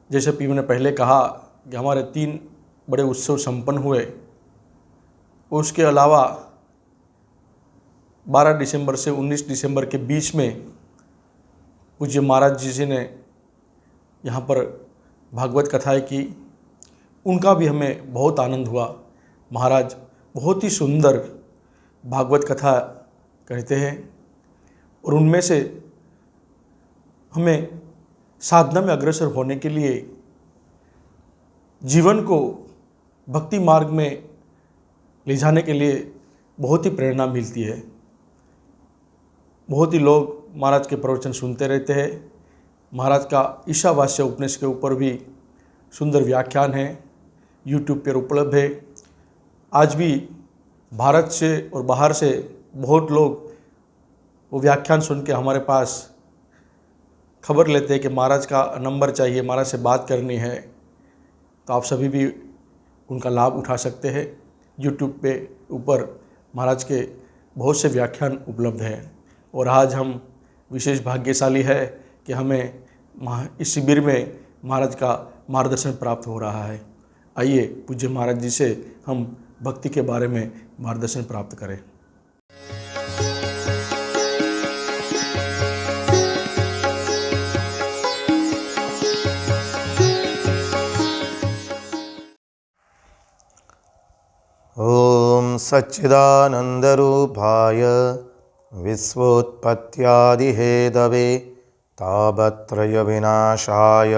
Speaker 2: जैसे कि मैंने पहले कहा कि हमारे 3 बड़े उत्सव संपन्न हुए, उसके अलावा 12 दिसंबर से 19 दिसंबर के बीच में पूज्य महाराज जी ने यहाँ पर भागवत कथाएं की, उनका भी हमें बहुत आनंद हुआ। महाराज बहुत ही सुंदर भागवत कथा कहते हैं और उनमें से हमें साधना में अग्रसर होने के लिए, जीवन को भक्ति मार्ग में ले जाने के लिए बहुत ही प्रेरणा मिलती है। बहुत ही लोग महाराज के प्रवचन सुनते रहते हैं। महाराज का ईशावास्य उपनिषद के ऊपर भी सुंदर व्याख्यान है, यूट्यूब पर उपलब्ध है। आज भी भारत से और बाहर से बहुत लोग वो व्याख्यान सुन के हमारे पास खबर लेते हैं कि महाराज का नंबर चाहिए, महाराज से बात करनी है। तो आप सभी भी उनका लाभ उठा सकते हैं। यूट्यूब पे ऊपर महाराज के बहुत से व्याख्यान उपलब्ध हैं और आज हम विशेष भाग्यशाली है कि हमें इस शिविर में महाराज का मार्गदर्शन प्राप्त हो रहा है। आइए पूज्य महाराज जी से हम भक्ति के बारे में मार्गदर्शन प्राप्त करें।
Speaker 4: ओम सच्चिदानंदरूपाय विश्वोत्पत्त्यादिहेतवे तापत्रय विनाशाय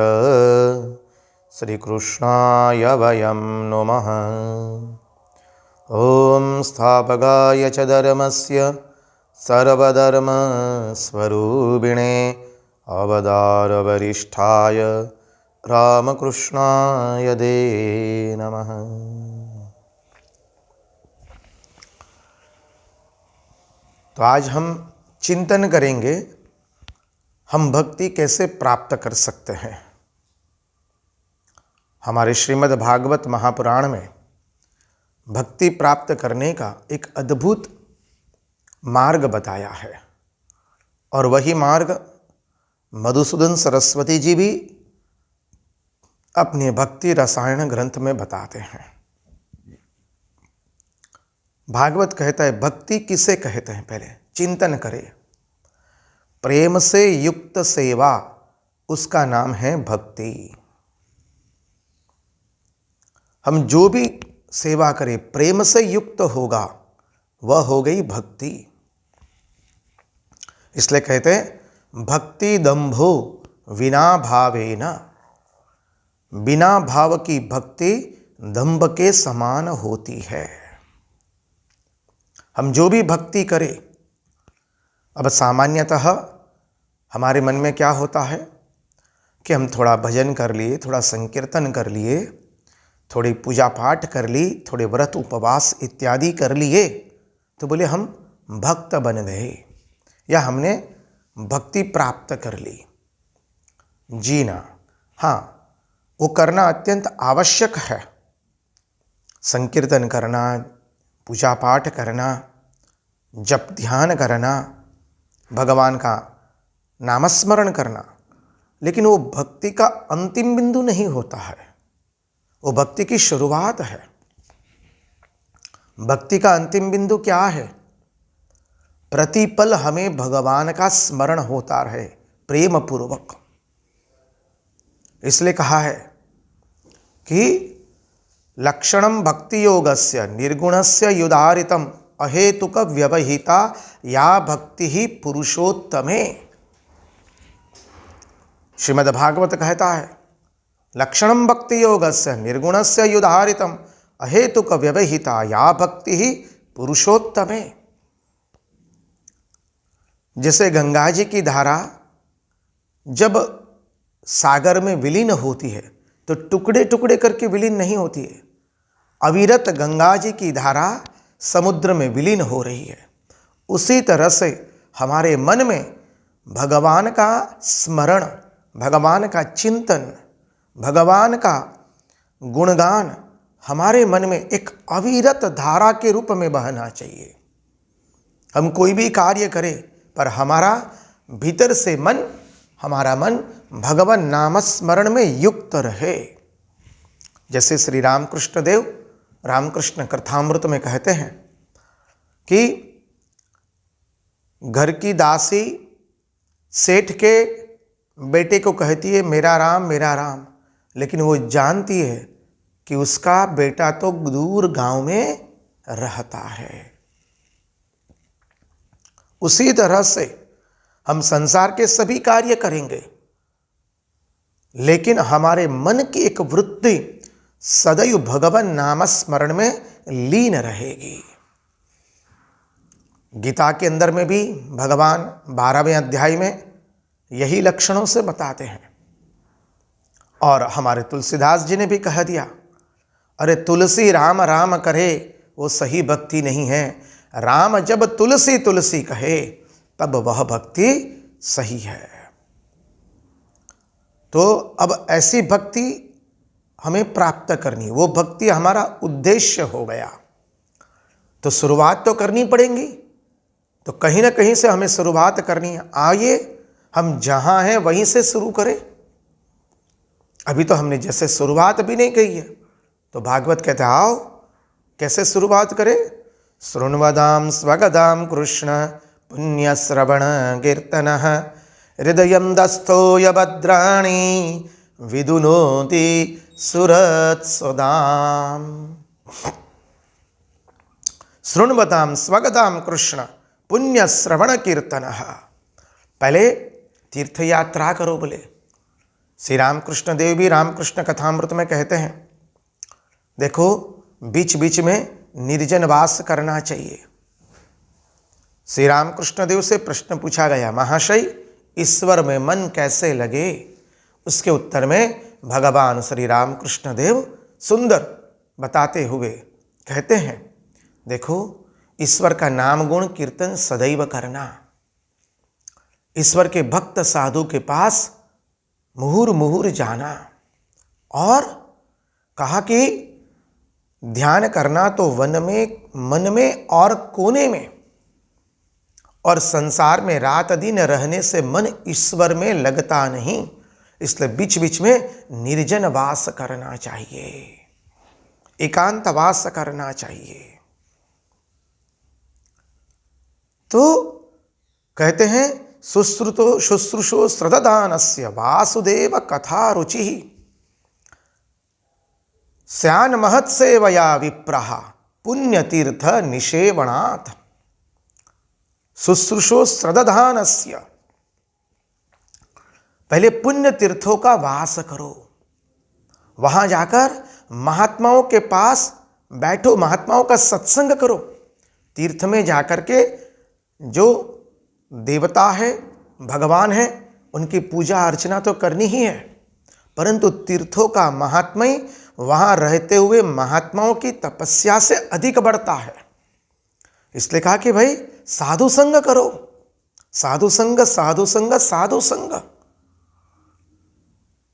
Speaker 4: श्रीकृष्णाय वयं नुमः। ओम स्थापकाय च धर्मस्य सर्वधर्मस्वरूपिणे अवतारवरिष्ठाय रामकृष्णाय ते नमः। तो आज हम चिंतन करेंगे हम भक्ति कैसे प्राप्त कर सकते हैं। हमारे श्रीमद् भागवत महापुराण में भक्ति प्राप्त करने का एक अद्भुत मार्ग बताया है और वही मार्ग मधुसूदन सरस्वती जी भी अपने भक्ति रसायन ग्रंथ में बताते हैं। भागवत कहता है भक्ति किसे कहते हैं, पहले चिंतन करें। प्रेम से युक्त सेवा, उसका नाम है भक्ति। हम जो भी सेवा करें प्रेम से युक्त होगा, वह हो गई भक्ति। इसलिए कहते हैं भक्ति दंभो विना भावेन, बिना भाव की भक्ति दंभ के समान होती है। हम जो भी भक्ति करें, अब सामान्यतः हमारे मन में क्या होता है कि हम थोड़ा भजन कर लिए, थोड़ा संकीर्तन कर लिए, थोड़ी पूजा पाठ कर ली, थोड़े व्रत उपवास इत्यादि कर लिए, तो बोले हम भक्त बन गए या हमने भक्ति प्राप्त कर ली। जी ना, हाँ, वो करना अत्यंत आवश्यक है। संकीर्तन करना, पूजा पाठ करना, जप ध्यान करना, भगवान का नामस्मरण करना, लेकिन वो भक्ति का अंतिम बिंदु नहीं होता है, वो भक्ति की शुरुआत है। भक्ति का अंतिम बिंदु क्या है? प्रतिपल हमें भगवान का स्मरण होता रहे प्रेम पूर्वक। इसलिए कहा है कि लक्षणम भक्ति योगस्य निर्गुणस्य युदारितम अहेतुक व्यवहिता या भक्ति ही पुरुषोत्तमे। श्रीमद्भागवत कहता है लक्षणम भक्ति योगस्य निर्गुणस्य युदारितम अहेतुक व्यवहिता या भक्ति ही पुरुषोत्तमे। जैसे गंगा जी की धारा जब सागर में विलीन होती है तो टुकड़े टुकड़े करके विलीन नहीं होती है, अविरत गंगा जी की धारा समुद्र में विलीन हो रही है। उसी तरह से हमारे मन में भगवान का स्मरण, भगवान का चिंतन, भगवान का गुणगान हमारे मन में एक अविरत धारा के रूप में बहना चाहिए। हम कोई भी कार्य करें पर हमारा भीतर से मन, हमारा मन भगवान नामस्मरण में युक्त रहे। जैसे श्री रामकृष्ण देव रामकृष्ण कथामृत में कहते हैं कि घर की दासी सेठ के बेटे को कहती है मेरा राम, लेकिन वो जानती है कि उसका बेटा तो दूर गांव में रहता है। उसी तरह से हम संसार के सभी कार्य करेंगे, लेकिन हमारे मन की एक वृत्ति सदैव भगवान नामस्मरण में लीन रहेगी। गीता के अंदर में भी भगवान 12वें अध्याय में यही लक्षणों से बताते हैं। और हमारे तुलसीदास जी ने भी कह दिया, अरे तुलसी राम राम करे वो सही भक्ति नहीं है, राम जब तुलसी तुलसी कहे तब वह भक्ति सही है। तो अब ऐसी भक्ति हमें प्राप्त करनी, वो भक्ति हमारा उद्देश्य हो गया। तो शुरुआत तो करनी पड़ेगी, तो कहीं ना कहीं से हमें शुरुआत करनी है। आइए हम जहां हैं वहीं से शुरू करें। अभी तो हमने जैसे शुरुआत भी नहीं की है, तो भागवत कहते हैं आओ कैसे शुरुआत करें। शृण्वदाम स्वगदाम कृष्ण पुण्य श्रवण कीर्तन हृदयं दस्थो यभद्राणि विदुनोति सुरत सुदाम। शृण्वताम स्वगताम कृष्ण पुण्य श्रवण कीर्तन। पहले तीर्थ यात्रा करो बोले। श्री रामकृष्ण देव भी रामकृष्ण कथामृत में कहते हैं देखो बीच बीच में निर्जन वास करना चाहिए। श्री रामकृष्ण देव से प्रश्न पूछा गया, महाशय ईश्वर में मन कैसे लगे? उसके उत्तर में भगवान श्री रामकृष्ण देव सुंदर बताते हुए कहते हैं देखो ईश्वर का नाम गुण कीर्तन सदैव करना। ईश्वर के भक्त साधु के पास मुहुर मुहुर जाना, और कहा कि ध्यान करना तो वन में, मन में और कोने में, और संसार में रात दिन रहने से मन ईश्वर में लगता नहीं, इसलिए बीच बीच में निर्जन वास करना चाहिए, एकांत वास करना चाहिए। तो कहते हैं शुश्रूषो श्रद्धानस्य वासुदेव कथा रुचि स्यान महत्सेवया विप्रहा पुण्यतीर्थ निषेवणात्। शुश्रूषो श्रद्धानस्य, पहले पुण्य तीर्थों का वास करो, वहां जाकर महात्माओं के पास बैठो, महात्माओं का सत्संग करो। तीर्थ में जाकर के जो देवता है, भगवान है, उनकी पूजा अर्चना तो करनी ही है, परंतु तीर्थों का महात्म्य वहां रहते हुए महात्माओं की तपस्या से अधिक बढ़ता है। इसलिए कहा कि भाई साधु संग करो, साधु संग साधु संग साधु संग।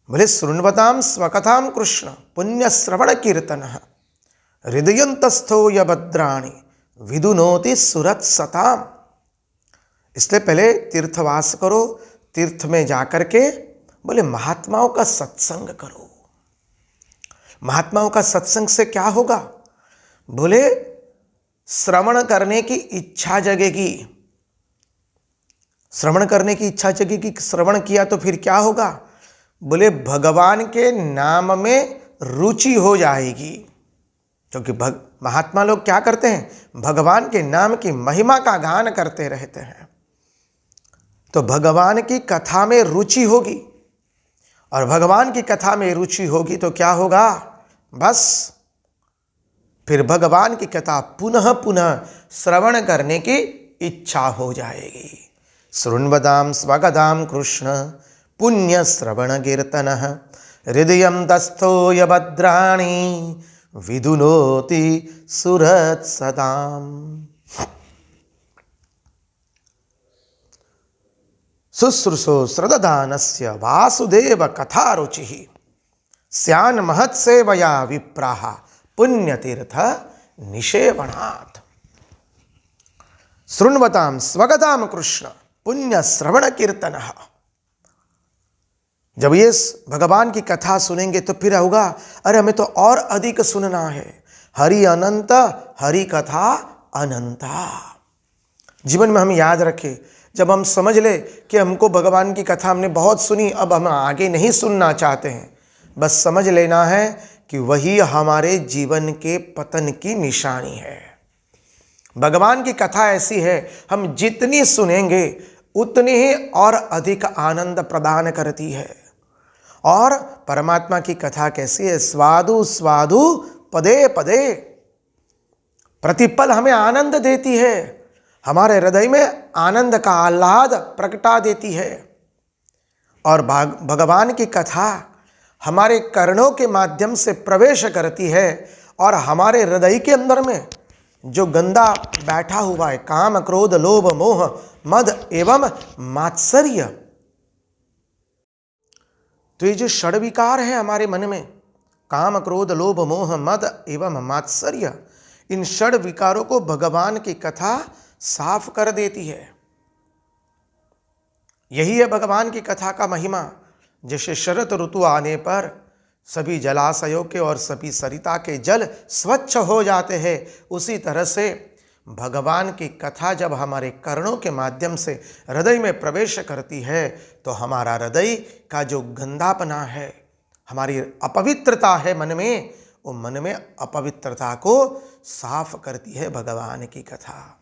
Speaker 4: बोले शृण्वताम स्वकथाम कृष्ण पुण्य श्रवण कीर्तन हृदयंतस्थो यभद्राणि विदुनोति सुरत सताम। इसलिए पहले तीर्थवास करो, तीर्थ में जाकर के बोले महात्माओं का सत्संग करो। महात्माओं का सत्संग से क्या होगा? बोले श्रवण करने की इच्छा जगेगी। श्रवण करने की इच्छा जगेगी। श्रवण किया तो फिर क्या होगा? बोले भगवान के नाम में रुचि हो जाएगी। क्योंकि महात्मा लोग क्या करते हैं? भगवान के नाम की महिमा का गान करते रहते हैं। तो भगवान की कथा में रुचि होगी, और भगवान की कथा में रुचि होगी तो क्या होगा? बस फिर भगवान की कथा पुनः पुनः श्रवण करने की इच्छा हो जाएगी। शृण्वतां स्वगतां कृष्ण पुण्य श्रवण कीर्तन हृदयं तस्थो यभद्राणि विदुनोति सुरत सदाम। शुश्रूषो श्रद्धानस्य वासुदेव कथा रुचि स्यान् महत्सेवया विप्राः पुण्यतीर्थ निषेवणात्। शृण्वतां स्वगतां कृष्ण पुण्य श्रवण कीर्तन। जब ये भगवान की कथा सुनेंगे तो फिर होगा, अरे हमें तो और अधिक सुनना है। हरि अनंत, हरि कथा अनंता। जीवन में हम याद रखें, जब हम समझ ले कि हमको भगवान की कथा हमने बहुत सुनी, अब हम आगे नहीं सुनना चाहते हैं, बस समझ लेना है कि वही हमारे जीवन के पतन की निशानी है। भगवान की कथा ऐसी है, हम जितनी सुनेंगे उतनी ही और अधिक आनंद प्रदान करती है। और परमात्मा की कथा कैसी है? स्वादु स्वादु पदे पदे, प्रतिपल हमें आनंद देती है, हमारे हृदय में आनंद का आह्लाद प्रगटा देती है। और भगवान की कथा हमारे कर्णों के माध्यम से प्रवेश करती है, और हमारे हृदय के अंदर में जो गंदा बैठा हुआ है, काम क्रोध लोभ मोह मद एवं मात्सर्य, तो ये जो षड विकार है हमारे मन में, काम क्रोध लोभ मोह मद एवं मात्सर्य, इन षड विकारों को भगवान की कथा साफ कर देती है। यही है भगवान की कथा का महिमा। जैसे शरद ऋतु आने पर सभी जलाशयों के और सभी सरिता के जल स्वच्छ हो जाते हैं, उसी तरह से भगवान की कथा जब हमारे कर्णों के माध्यम से हृदय में प्रवेश करती है तो हमारा हृदय का जो गंदापना है, हमारी अपवित्रता है मन में, वो मन में अपवित्रता को साफ करती है भगवान की कथा।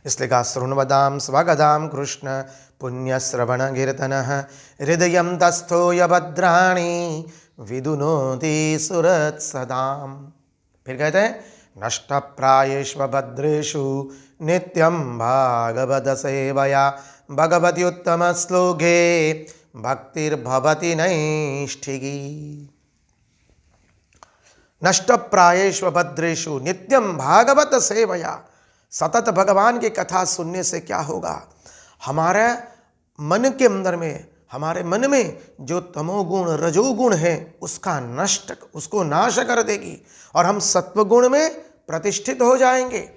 Speaker 4: इसलिए कहा शृण्वतां स्वगतां कृष्ण पुण्य श्रवण कीर्तन हृदयं तस्थो यभद्राणि विदुनोति सुरत सदाम। फिर कहते हैं नष्टप्रायेष्व भद्रेषु नित्यं भागवत सेवया भगवती उत्तम श्लोके भक्तिर्भवति नैष्ठिकी। नष्टप्रायेष्व भद्रेषु नित्यं भागवत सेवया, सतत भगवान की कथा सुनने से क्या होगा? हमारे मन के अंदर में, हमारे मन में जो तमोगुण रजोगुण है उसको नाश कर देगी, और हम सत्वगुण में प्रतिष्ठित हो जाएंगे।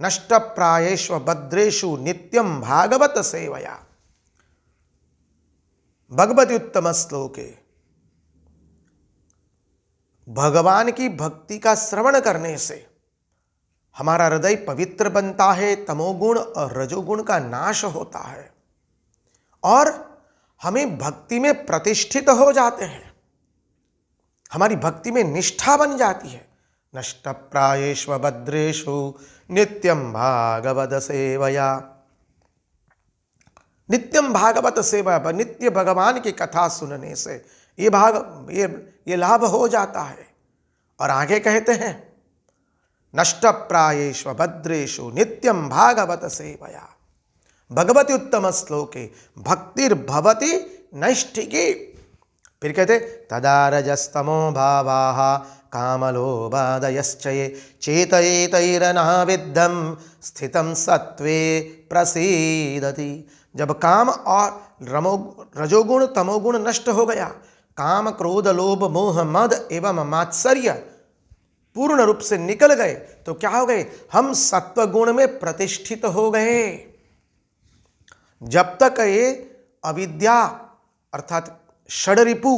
Speaker 4: नष्ट प्रायेष्व भद्रेषु नित्यं भागवत सेवया भगवती उत्तम श्लोके। भगवान की भक्ति का श्रवण करने से हमारा हृदय पवित्र बनता है, तमोगुण और रजोगुण का नाश होता है, और हमें भक्ति में प्रतिष्ठित हो जाते हैं, हमारी भक्ति में निष्ठा बन जाती है। नष्ट प्रायेष्व भद्रेषु नित्यं भागवत सेवया। नित्यं भागवत सेवा, नित्य भगवान की कथा सुनने से ये लाभ हो जाता है। और आगे कहते हैं नष्ट प्रायेष्व भद्रेषु नित्यं भागवत सेवया भगवती उत्तम श्लोके भक्तिर्भवति नैष्ठिकी। फिर कहते तदा रजस्तमो भावाः कामलोभादयश्च ये चेतयेतैरनाविद्धं स्थितं सत्त्वे प्रसीदति। जब काम और रजोगुण तमोगुण नष्ट हो गया, काम क्रोध लोभ मोह मद एवं मात्सर्य पूर्ण रूप से निकल गए तो क्या हो गए, हम सत्व गुण में प्रतिष्ठित हो गए। जब तक ये अविद्या अर्थात षडरिपु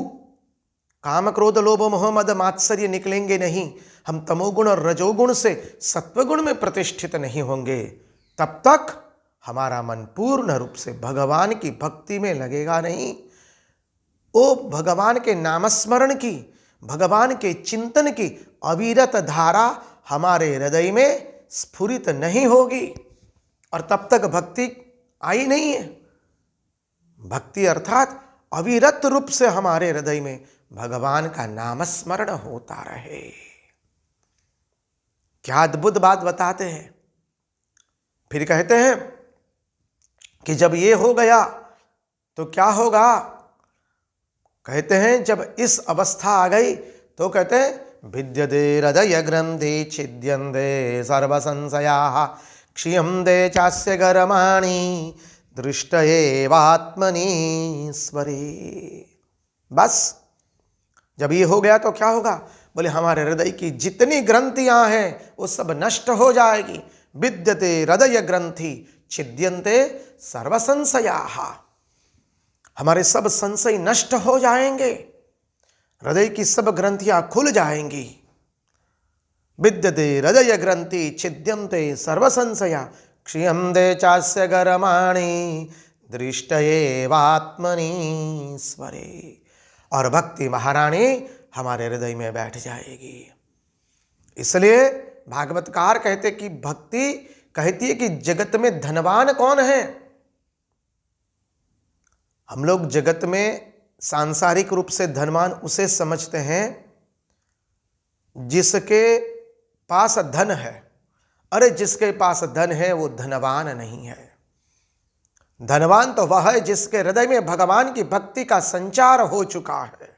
Speaker 4: काम क्रोध लोभ मोह मद मात्सर्य निकलेंगे नहीं, हम तमोगुण और रजोगुण से सत्वगुण में प्रतिष्ठित नहीं होंगे, तब तक हमारा मन पूर्ण रूप से भगवान की भक्ति में लगेगा नहीं। वो भगवान के नामस्मरण की, भगवान के चिंतन की अविरत धारा हमारे हृदय में स्फुरित नहीं होगी और तब तक भक्ति आई नहीं है। भक्ति अर्थात अविरत रूप से हमारे हृदय में भगवान का नामस्मरण होता रहे। क्या अद्भुत बात बताते हैं। फिर कहते हैं कि जब ये हो गया तो क्या होगा। कहते हैं जब इस अवस्था आ गई तो कहते हैं विद्यते हृदय ग्रंथि छिद्यन्ते सर्व संशयाः क्षीयन्ते चास्य कर्माणि दृष्ट एवात्मनीश्वरे। बस जब ये हो गया तो क्या होगा, बोले हमारे हृदय की जितनी ग्रंथियां हैं वो सब नष्ट हो जाएगी। विद्यते हृदय ग्रंथि छिद्यन्ते सर्व संशयाः, हमारे सब संशय नष्ट हो जाएंगे, हृदय की सब ग्रंथियां खुल जाएंगी। विद्यते हृदय ग्रंथि छिद्यन्ते सर्व संशया क्षीयन्ते चास्य कर्माणि दृष्ट एवात्मनीश्वरे। और भक्ति महारानी हमारे हृदय में बैठ जाएगी। इसलिए भागवतकार कहते कि भक्ति कहती है कि जगत में धनवान कौन है। हम लोग जगत में सांसारिक रूप से धनवान उसे समझते हैं जिसके पास धन है। अरे जिसके पास धन है वो धनवान नहीं है। धनवान तो वह है जिसके हृदय में भगवान की भक्ति का संचार हो चुका है।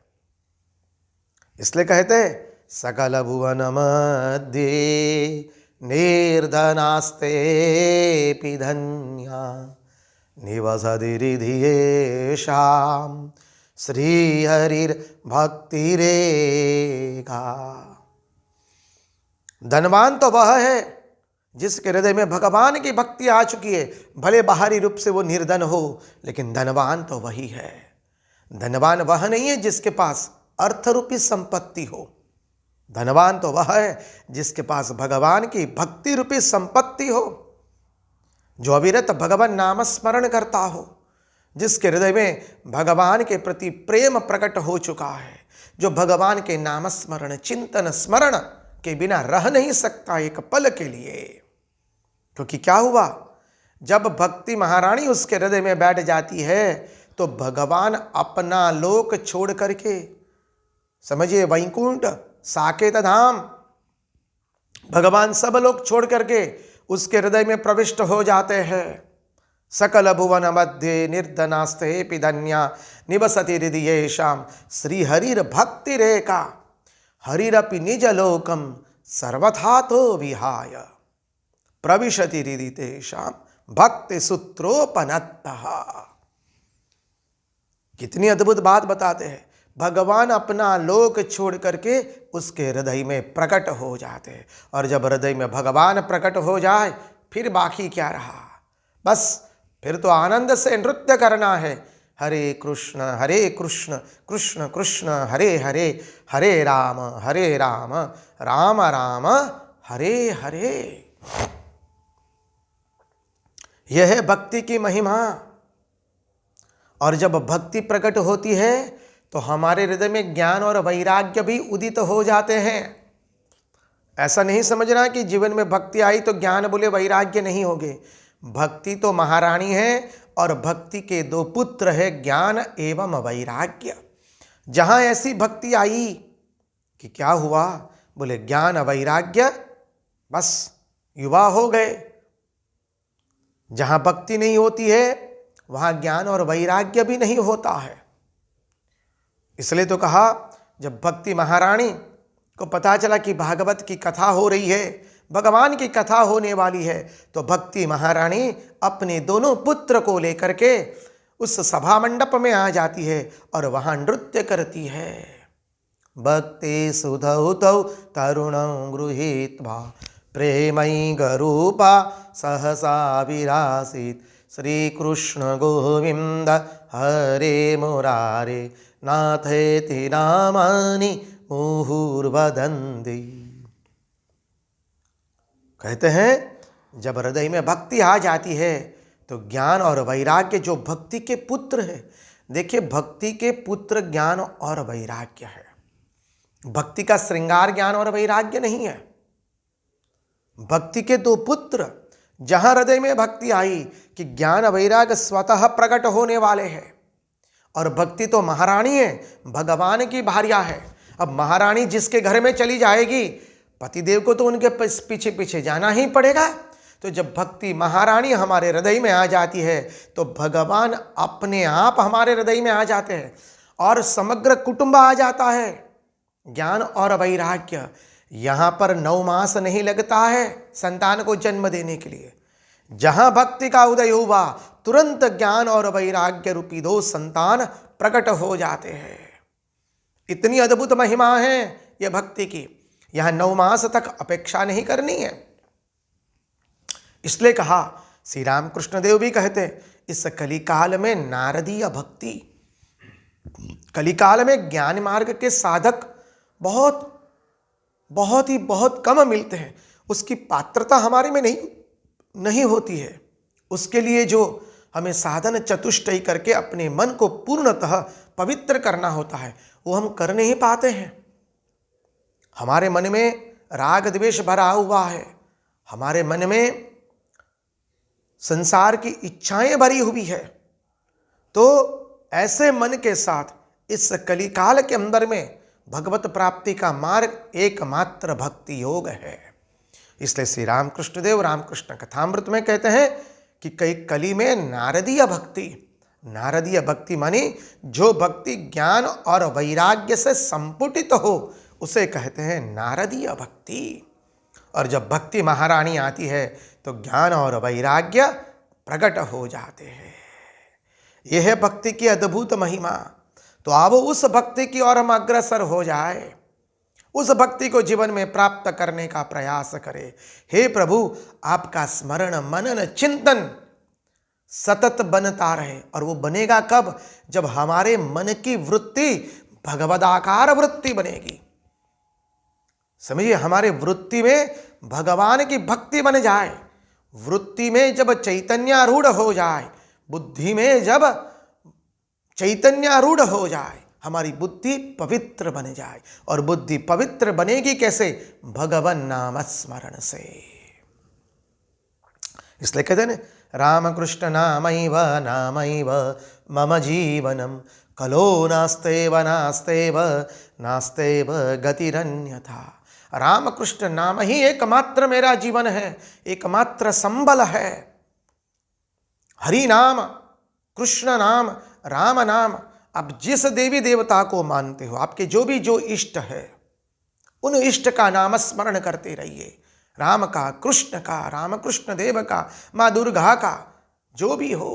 Speaker 4: इसलिए कहते हैं सकल भुवन मध्ये निर्धनास्ते धन्या निवसति हृदि येषां श्रीहरिर्भक्तिरेका। धनवान तो वह है जिसके हृदय में भगवान की भक्ति आ चुकी है। भले बाहरी रूप से वो निर्धन हो लेकिन धनवान तो वही है। धनवान वह नहीं है जिसके पास अर्थ रूपी संपत्ति हो। धनवान तो वह है जिसके पास भगवान की भक्ति रूपी संपत्ति हो, जो अविरत भगवान नाम स्मरण करता हो, जिसके हृदय में भगवान के प्रति प्रेम प्रकट हो चुका है, जो भगवान के नाम स्मरण चिंतन स्मरण के बिना रह नहीं सकता एक पल के लिए। क्योंकि क्या हुआ, जब भक्ति महारानी उसके हृदय में बैठ जाती है तो भगवान अपना लोक छोड़ करके, समझिए वैकुंठ साकेत धाम, भगवान सब लोग छोड़ करके उसके हृदय में प्रविष्ट हो जाते हैं। सकल भुवन मध्ये निर्धनास्ते धन्या निवसति हृदि येषां श्री हरिर भक्ति रेखा हरिरपि निज लोकम सर्वथा तो विहाय प्रविशति हृदि तेषां भक्ति सूत्रोपनत्तः। कितनी अद्भुत बात बताते हैं। भगवान अपना लोक छोड़ करके उसके हृदय में प्रकट हो जाते हैं। और जब हृदय में भगवान प्रकट हो जाए फिर बाकी क्या रहा, बस फिर तो आनंद से नृत्य करना है। हरे कृष्ण कृष्ण कृष्ण हरे हरे, हरे राम राम राम हरे हरे। यह है भक्ति की महिमा। और जब भक्ति प्रकट होती है तो हमारे हृदय में ज्ञान और वैराग्य भी उदित हो जाते हैं। ऐसा नहीं समझना कि जीवन में भक्ति आई तो ज्ञान बोले वैराग्य नहीं होंगे। भक्ति तो महारानी है और भक्ति के दो पुत्र है, ज्ञान एवं वैराग्य। जहां ऐसी भक्ति आई कि क्या हुआ, बोले ज्ञान वैराग्य बस युवा हो गए। जहां भक्ति नहीं होती है वहां ज्ञान और वैराग्य भी नहीं होता है। इसलिए तो कहा जब भक्ति महारानी को पता चला कि भागवत की कथा हो रही है, भगवान की कथा होने वाली है, तो भक्ति महारानी अपने दोनों पुत्र को लेकर के उस सभा मंडप में आ जाती है और वहां नृत्य करती है। भक्ति सुधौतौ तरुणं गृहीत्वा प्रेमैकरूपा सहसा विरासीत्। श्रीकृष्ण गोविंद हरे मुरारे नाथेति नामानि मुहुर्वदन्ति। कहते हैं जब हृदय में भक्ति आ जाती है तो ज्ञान और वैराग्य, जो भक्ति के पुत्र है, देखिए भक्ति के पुत्र ज्ञान और वैराग्य है। भक्ति का श्रृंगार ज्ञान और वैराग्य नहीं है। भक्ति के दो पुत्र, जहां हृदय में भक्ति आई कि ज्ञान वैराग्य स्वतः प्रकट होने वाले हैं। और भक्ति तो महारानी है, भगवान की भार्या है। अब महारानी जिसके घर में चली जाएगी, पतिदेव को तो उनके पीछे पीछे जाना ही पड़ेगा। तो जब भक्ति महारानी हमारे हृदय में आ जाती है तो भगवान अपने आप हमारे हृदय में आ जाते हैं और समग्र कुटुंब आ जाता है। ज्ञान और वैराग्य, यहाँ पर 9 मास नहीं लगता है संतान को जन्म देने के लिए। जहाँ भक्ति का उदय हुआ तुरंत ज्ञान और वैराग्य रूपी 2 संतान प्रकट हो जाते हैं। इतनी अद्भुत महिमा है ये भक्ति की, यहाँ 9 मास तक अपेक्षा नहीं करनी है। इसलिए कहा, श्री रामकृष्ण देव भी कहते हैं, इस कलिकाल में नारदीय भक्ति, कलिकाल में ज्ञान मार्ग के साधक बहुत कम मिलते हैं। उसकी पात्रता हमारे में नहीं होती है। उसके लिए जो हमें साधन चतुष्टय करके अपने मन को पूर्णतः पवित्र करना होता है, वो हम कर नहीं पाते हैं। हमारे मन में राग द्वेष भरा हुआ है, हमारे मन में संसार की इच्छाएं भरी हुई है। तो ऐसे मन के साथ इस कलिकाल के अंदर में भगवत प्राप्ति का मार्ग एकमात्र भक्ति योग है। इसलिए श्री रामकृष्ण देव रामकृष्ण कथामृत में कहते हैं कि कई कली में नारदीय भक्ति, नारदीय भक्ति मानी जो भक्ति ज्ञान और वैराग्य से संपुटित हो उसे कहते हैं नारदीय भक्ति। और जब भक्ति महारानी आती है तो ज्ञान और वैराग्य प्रकट हो जाते हैं। यह है भक्ति की अद्भुत महिमा। तो अब उस भक्ति की ओर हम अग्रसर हो जाए, उस भक्ति को जीवन में प्राप्त करने का प्रयास करें। हे प्रभु, आपका स्मरण मनन चिंतन सतत बनता रहे। और वो बनेगा कब? जब हमारे मन की वृत्ति भगवदाकार वृत्ति बनेगी। समझिए, हमारे वृत्ति में भगवान की भक्ति बन जाए, वृत्ति में जब चैतन्यारूढ़ हो जाए, बुद्धि में जब चैतन्यारूढ़ हो जाए, हमारी बुद्धि पवित्र बन जाए। और बुद्धि पवित्र बनेगी कैसे? भगवन नाम स्मरण से। इसलिए कहते हैं रामकृष्ण नामैव नामैव मम जीवनम कलो नास्तेव नास्तेव नास्तेव गतिरन्यथा। रामकृष्ण नाम ही एकमात्र मेरा जीवन है, एकमात्र संबल है। हरि नाम, कृष्ण नाम, राम नाम। अब जिस देवी देवता को मानते हो, आपके जो इष्ट है, उन इष्ट का नाम स्मरण करते रहिए। राम का, कृष्ण का, रामकृष्ण देव का, माँ दुर्गा का, जो भी हो।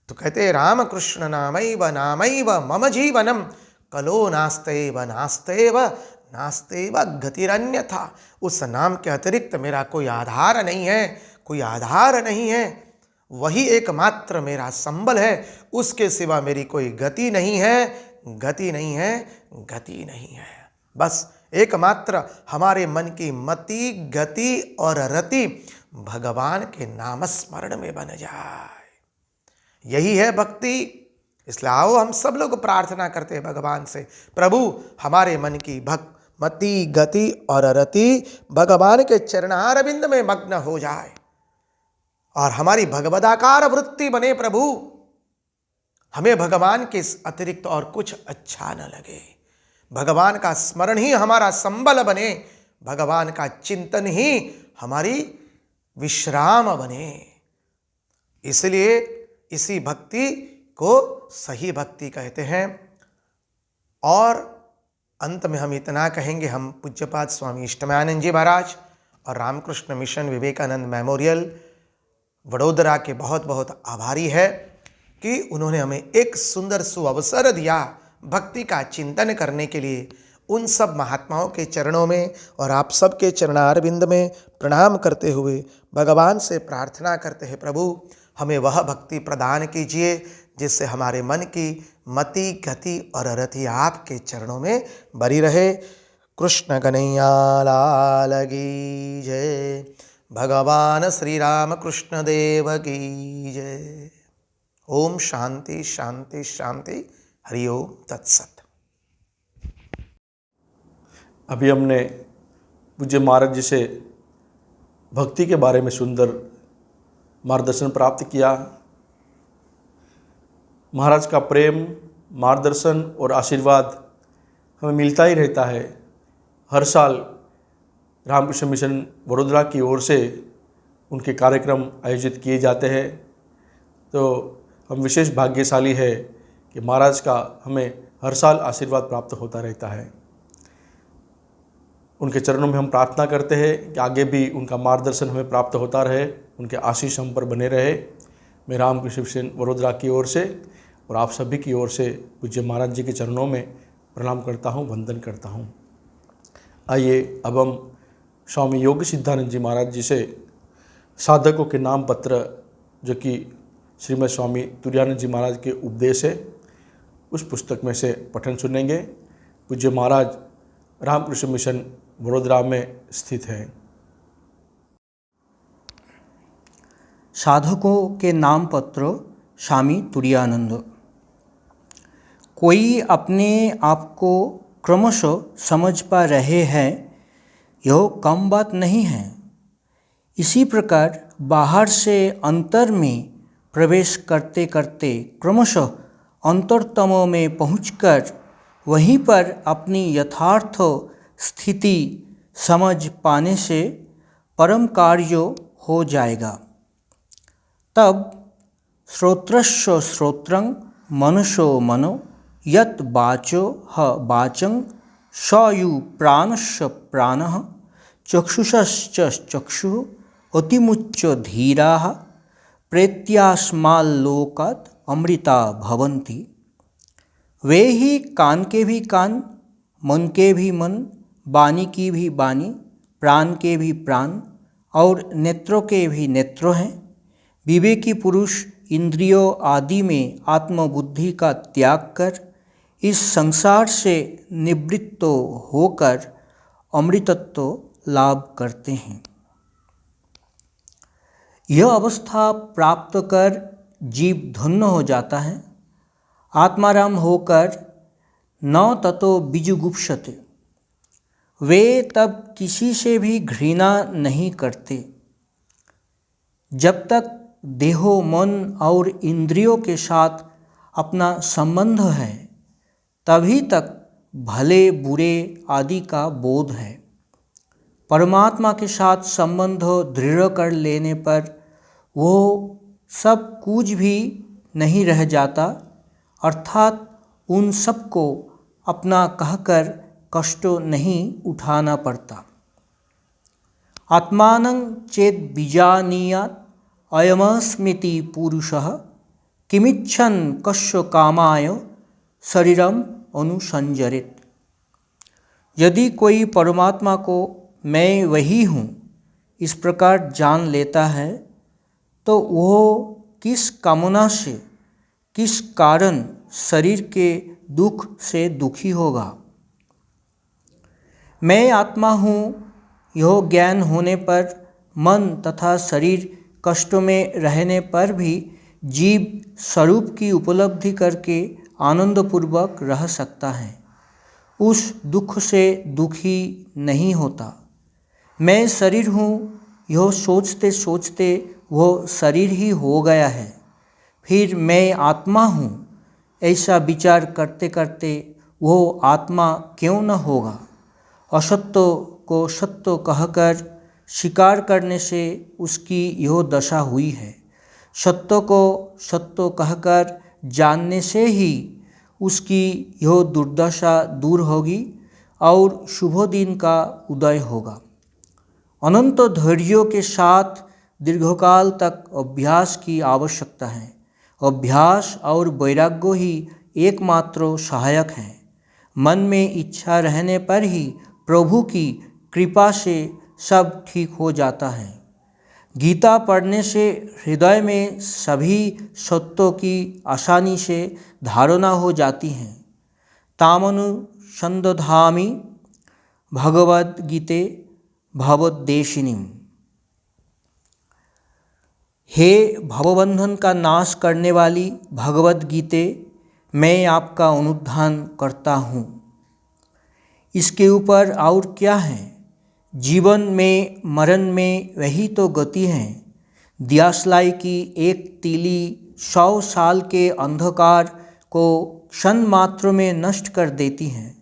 Speaker 4: तो कहते रामकृष्ण नामैव नामैव मम जीवनम कलो नास्तेव नास्तेव नास्तेव गतिरन्यथा। उस नाम के अतिरिक्त मेरा कोई आधार नहीं है, कोई आधार नहीं है। वही एकमात्र मेरा संबल है, उसके सिवा मेरी कोई गति नहीं है, गति नहीं है, गति नहीं है। बस एकमात्र हमारे मन की मति, गति और रति भगवान के नाम स्मरण में बन जाए। यही है भक्ति। इसलिए आओ हम सब लोग प्रार्थना करते हैं भगवान से, प्रभु हमारे मन की मति, गति और रति भगवान के चरणारविंद में मग्न हो जाए और हमारी भगवदाकार वृत्ति बने। प्रभु हमें भगवान के अतिरिक्त और कुछ अच्छा न लगे, भगवान का स्मरण ही हमारा संबल बने, भगवान का चिंतन ही हमारी विश्राम बने। इसलिए इसी भक्ति को सही भक्ति कहते हैं। और अंत में हम इतना कहेंगे, हम पूज्यपाद स्वामी इष्टमयानंद जी महाराज और रामकृष्ण मिशन विवेकानंद मेमोरियल वडोदरा के बहुत बहुत आभारी है कि उन्होंने हमें एक सुंदर सुअवसर दिया भक्ति का चिंतन करने के लिए उन सब महात्माओं के चरणों में और आप सबके चरणारविंद में प्रणाम करते हुए भगवान से प्रार्थना करते हैं, प्रभु हमें वह भक्ति प्रदान कीजिए जिससे हमारे मन की मति गति और रति आपके चरणों में बनी रहे। कृष्ण कन्हैया लाल की जय। भगवान श्री राम कृष्ण देव की जय। ओम शांति शांति शांति। हरि ओम तत्सत।
Speaker 2: अभी हमने पूज्य महाराज जी से भक्ति के बारे में सुंदर मार्गदर्शन प्राप्त किया। महाराज का प्रेम, मार्गदर्शन और आशीर्वाद हमें मिलता ही रहता है। हर साल रामकृष्ण मिशन वडोदरा की ओर से उनके कार्यक्रम आयोजित किए जाते हैं, तो हम विशेष भाग्यशाली है कि महाराज का हमें हर साल आशीर्वाद प्राप्त होता रहता है। उनके चरणों में हम प्रार्थना करते हैं कि आगे भी उनका मार्गदर्शन हमें प्राप्त होता रहे, उनके आशीष हम पर बने रहे। मैं रामकृष्ण मिशन वडोदरा की ओर से और आप सभी की ओर से पूज्य महाराज जी के चरणों में प्रणाम करता हूँ, वंदन करता हूँ। आइए अब हम स्वामी योग सिद्धानंद जी महाराज जी से साधकों के नाम पत्र, जो कि श्रीमद स्वामी तुरानंद जी महाराज के उपदेश है, उस पुस्तक में से पठन सुनेंगे। पूज्य महाराज रामकृष्ण मिशन वडोदरा में स्थित है।
Speaker 5: साधकों के नाम पत्र स्वामी तुरानंद। कोई अपने आप को क्रमशः समझ पा रहे हैं, यह कम बात नहीं है। इसी प्रकार बाहर से अंतर में प्रवेश करते करते क्रमशः अंतरतम में पहुंचकर वहीं पर अपनी यथार्थ स्थिति समझ पाने से परम कार्य हो जाएगा। तब श्रोत्रस्य श्रोत्रं मनसो मनो यत वाचो ह वाचं सयु प्राणस्य प्राणः चक्षुषश्च चक्षुः अतिमुच्च धीराः प्रेत्यास्माल्लोकात् अमृता भवन्ति। वे ही कान के भी कान, मन के भी मन, वाणी की भी वाणी, प्राण के भी प्राण और नेत्रों के भी नेत्र हैं। विवेकी पुरुष इंद्रियों आदि में आत्मबुद्धि का त्याग कर इस संसार से निवृत्त होकर अमृतत्व लाभ करते हैं। यह अवस्था प्राप्त कर जीव धन्य हो जाता है। आत्माराम होकर न ततो बीजुगुप्सते। वे तब किसी से भी घृणा नहीं करते। जब तक देहो मन और इंद्रियों के साथ अपना संबंध है, तभी तक भले बुरे आदि का बोध है। परमात्मा के साथ संबंध दृढ़ कर लेने पर वो सब कुछ भी नहीं रह जाता, अर्थात उन सबको अपना कहकर कष्ट नहीं उठाना पड़ता। आत्मानं चेद बीजानीयात् अयमस्मिति पुरुषः किमिच्छन् कस्य कामाय शरीरम अनुसंजरेत। यदि कोई परमात्मा को मैं वही हूँ इस प्रकार जान लेता है, तो वह किस कामना से, किस कारण शरीर के दुख से दुखी होगा। मैं आत्मा हूँ यह ज्ञान होने पर मन तथा शरीर कष्ट में रहने पर भी जीव स्वरूप की उपलब्धि करके आनंदपूर्वक रह सकता है, उस दुख से दुखी नहीं होता। मैं शरीर हूँ यह सोचते सोचते वह शरीर ही हो गया है। फिर मैं आत्मा हूँ ऐसा विचार करते करते वो आत्मा क्यों न होगा। असत्य को सत्य कहकर स्वीकार करने से उसकी यह दशा हुई है। सत्य को सत्य कहकर जानने से ही उसकी यह दुर्दशा दूर होगी और शुभ दिन का उदय होगा। अनंत धैर्यों के साथ दीर्घकाल तक अभ्यास की आवश्यकता है। अभ्यास और वैराग्य ही एकमात्र सहायक हैं। मन में इच्छा रहने पर ही प्रभु की कृपा से सब ठीक हो जाता है। गीता पढ़ने से हृदय में सभी सत्यों की आसानी से धारणा हो जाती हैं। तामनुसंदधामि भगवद्गीते भवद्देशिनीम। हे भवबंधन का नाश करने वाली भगवद गीते, मैं आपका अनुध्यान करता हूँ। इसके ऊपर और क्या है? जीवन में मरण में वही तो गति है। दियासलाई की एक तीली 100 साल के अंधकार को क्षण मात्र में नष्ट कर देती है।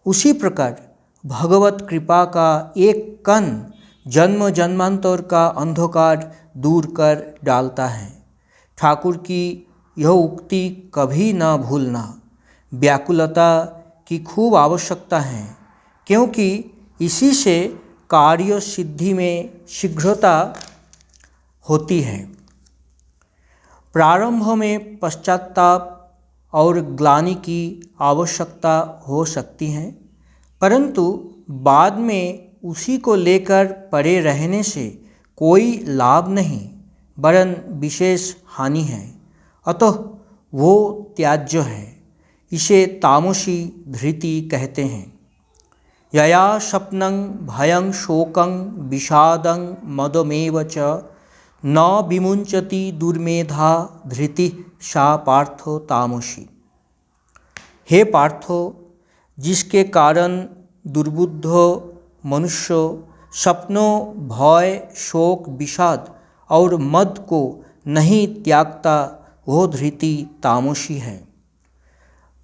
Speaker 5: उसी प्रकार भगवत कृपा का एक कण जन्म जन्मांतर का अंधकार दूर कर डालता है। ठाकुर की यह उक्ति कभी न भूलना। व्याकुलता की खूब आवश्यकता है, क्योंकि इसी से कार्य सिद्धि में शीघ्रता होती है। प्रारंभ में पश्चाताप और ग्लानि की आवश्यकता हो सकती है, परंतु बाद में उसी को लेकर पड़े रहने से कोई लाभ नहीं, वरन विशेष हानि है। अतः वो त्याज्य है। इसे तामसी धृति कहते हैं। यया स्वप्नं भयं शोकं विषादं मदमेव च न विमुञ्चति दुर्मेधा धृति सा पार्थो तामसी। हे पार्थो, जिसके कारण दुर्बुद्ध मनुष्य सपनों, भय, शोक, विषाद और मद को नहीं त्यागता, वो धृति तामसी है।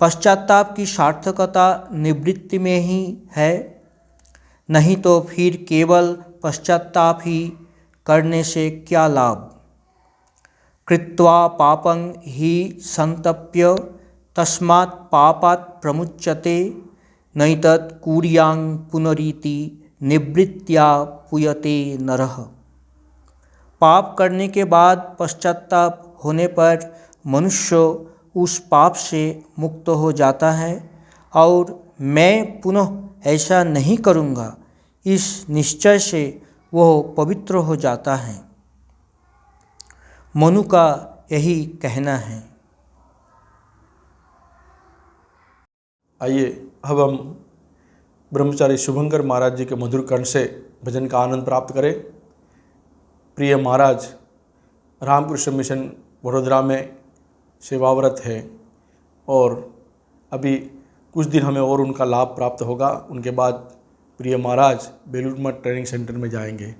Speaker 5: पश्चाताप की सार्थकता निवृत्ति में ही है, नहीं तो फिर केवल पश्चाताप ही करने से क्या लाभ। कृत्वा पापं हि संतप्य तस्मात् पापात् प्रमुच्यते नैतत् कुर्यां पुनरीति निवृत्त्या पुयते नरः। पाप करने के बाद पश्चाताप होने पर मनुष्य उस पाप से मुक्त हो जाता है और मैं पुनः ऐसा नहीं करूँगा, इस निश्चय से वह पवित्र हो जाता है। मनु का यही कहना है।
Speaker 2: आइए अब हम ब्रह्मचारी शुभंकर महाराज जी के मधुर कंठ से भजन का आनंद प्राप्त करें। प्रिय महाराज रामकृष्ण मिशन वडोदरा में सेवाव्रत है और अभी कुछ दिन हमें और उनका लाभ प्राप्त होगा। उनके बाद प्रिय महाराज बेलूर मठ ट्रेनिंग सेंटर में जाएंगे।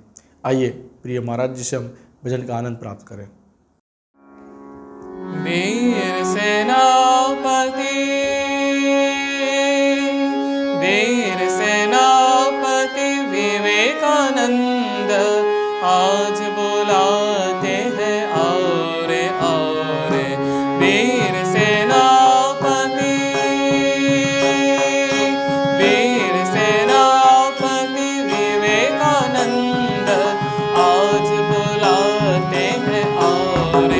Speaker 2: आइए प्रिय महाराज जी से हम भजन का आनंद प्राप्त करें।
Speaker 6: वीर सेनापति, वीर सेनापति विवेकानंद आज बुलाते हैं और वीर सेनापति, वीर सेनापति विवेकानंद आज बुलाते हैं और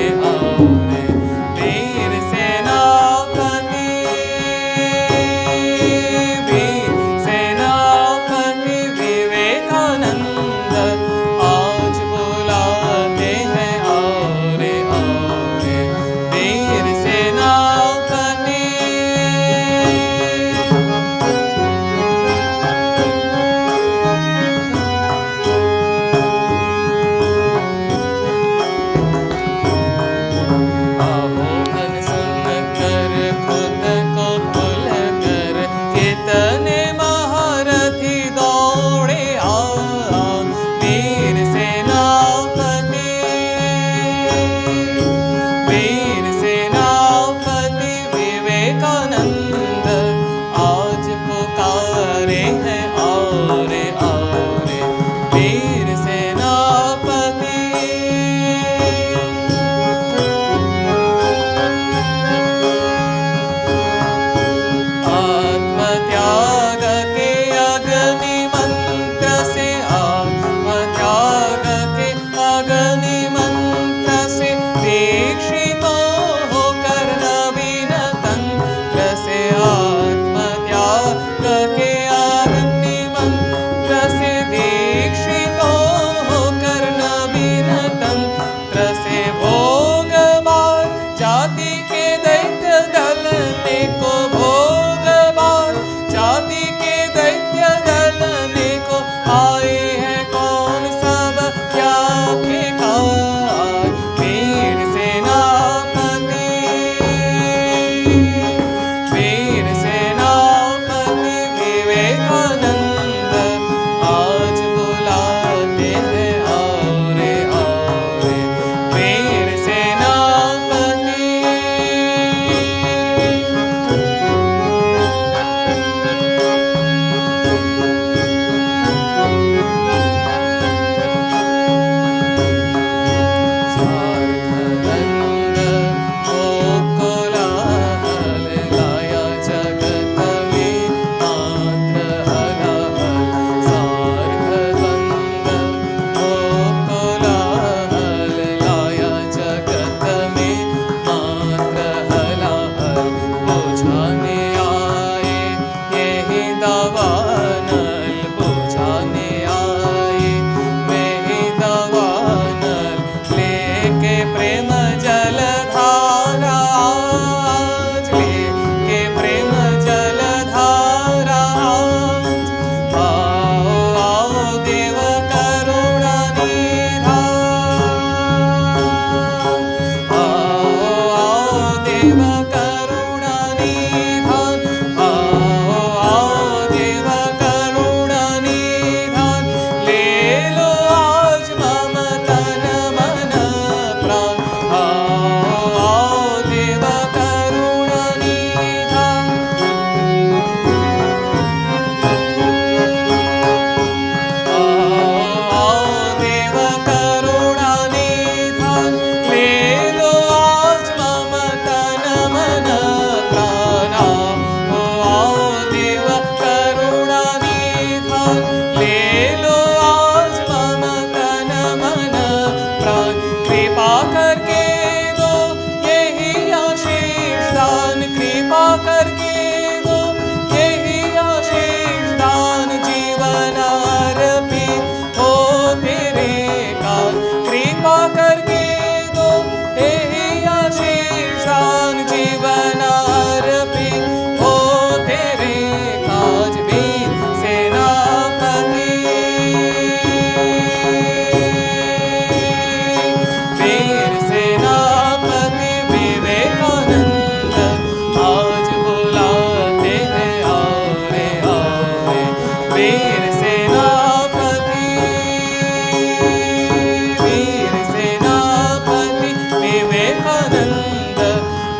Speaker 6: विवेकानंद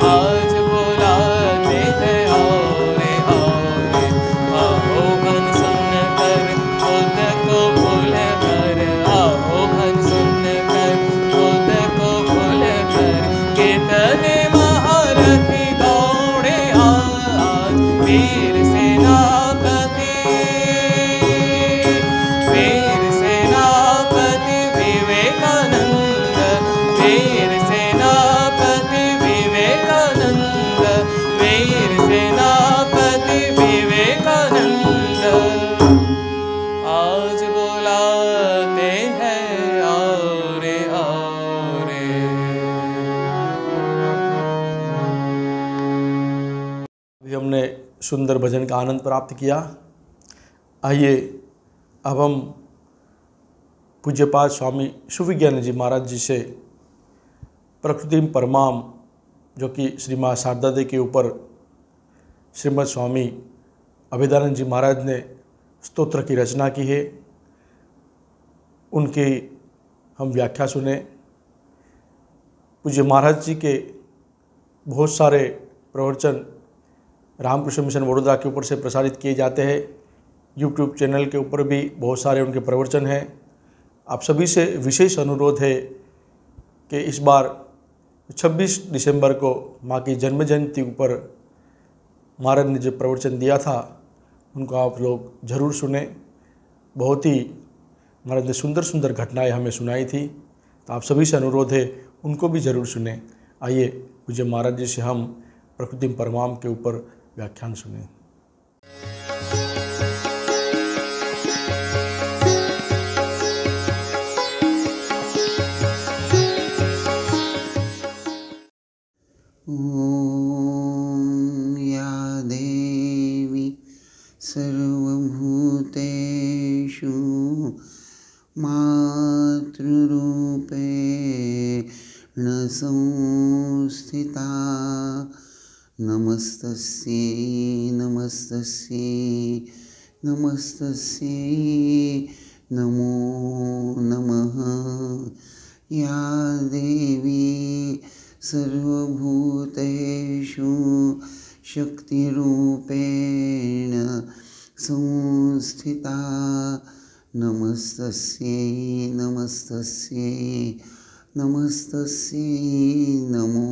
Speaker 6: आज बुलाते हैं आओ रे आओ घन सुनकर खुद को भूल कर आओ घन सुनकर खुद को भूल कर कितने महारथी दौड़े आज वीर सेनापति विवेकानंद वीर सेनापति विवेकानंद वीर सेनापति विवेकानंद आज बुलाते हैं आओ रे आओ रे।
Speaker 2: अभी हमने सुंदर भजन का आनंद प्राप्त किया। आइए अब हम पूज्यपाद स्वामी सुविज्ञान जी महाराज जी से प्रकृतिम परमाम, जो कि श्री माँ शारदा देवी के ऊपर श्रीमद स्वामी अभेदानंद जी महाराज ने स्तोत्र की रचना की है, उनकी हम व्याख्या सुने। पूज्य महाराज जी के बहुत सारे प्रवचन रामकृष्ण मिशन वडोदरा के ऊपर से प्रसारित किए जाते हैं। यूट्यूब चैनल के ऊपर भी बहुत सारे उनके प्रवचन हैं। आप सभी से विशेष अनुरोध है कि इस बार 26 दिसंबर को माँ की जन्म जयंती ऊपर महाराज ने जो प्रवचन दिया था उनको आप लोग ज़रूर सुने। बहुत ही महाराज ने सुंदर सुंदर घटनाएं हमें सुनाई थी, तो आप सभी से अनुरोध है उनको भी ज़रूर सुने। आइए पूज्य महाराज जी से हम प्रकृतिम परमाम के ऊपर व्याख्यान सुने।
Speaker 7: ॐ या देवी सर्वभूतेषु मातृरूपेण संस्थिता नमस्तस्यै नमस्तस्यै नमस्तस्यै नमो नमः। या देवी सर्वभूतेषु शक्तिरूपेण संस्थिता नमस्तस्यै नमस्तस्यै नमस्तस्यै नमो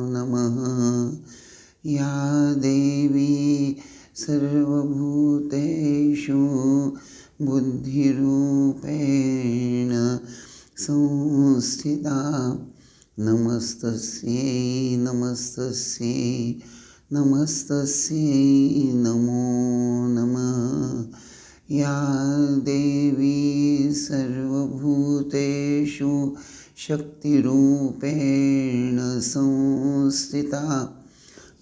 Speaker 7: नमः। या देवी सर्वभूतेषु बुद्धिरूपेण संस्थिता नमस्तस्यै नमस्तस्यै नमस्तस्यै नमो नमः। या देवी सर्वभूतेषु शक्तिरूपेण संस्थिता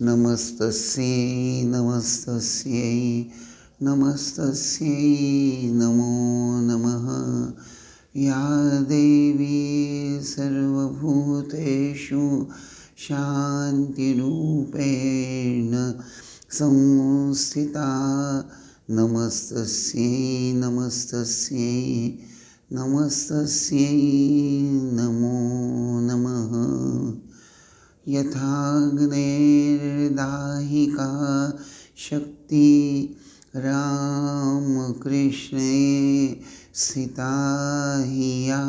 Speaker 7: नमस्तस्यै नमस्तस्यै नमस्तस्यै नमो नमः। या देवी सर्वभूतेषु शान्तिरूपेण संस्थिता नमस्तस्यै नमस्तस्यै नमस्तस्यै नमो नमः। यथाग्नेर्दाहिका शक्ति रामकृष्णे स्थिता हिया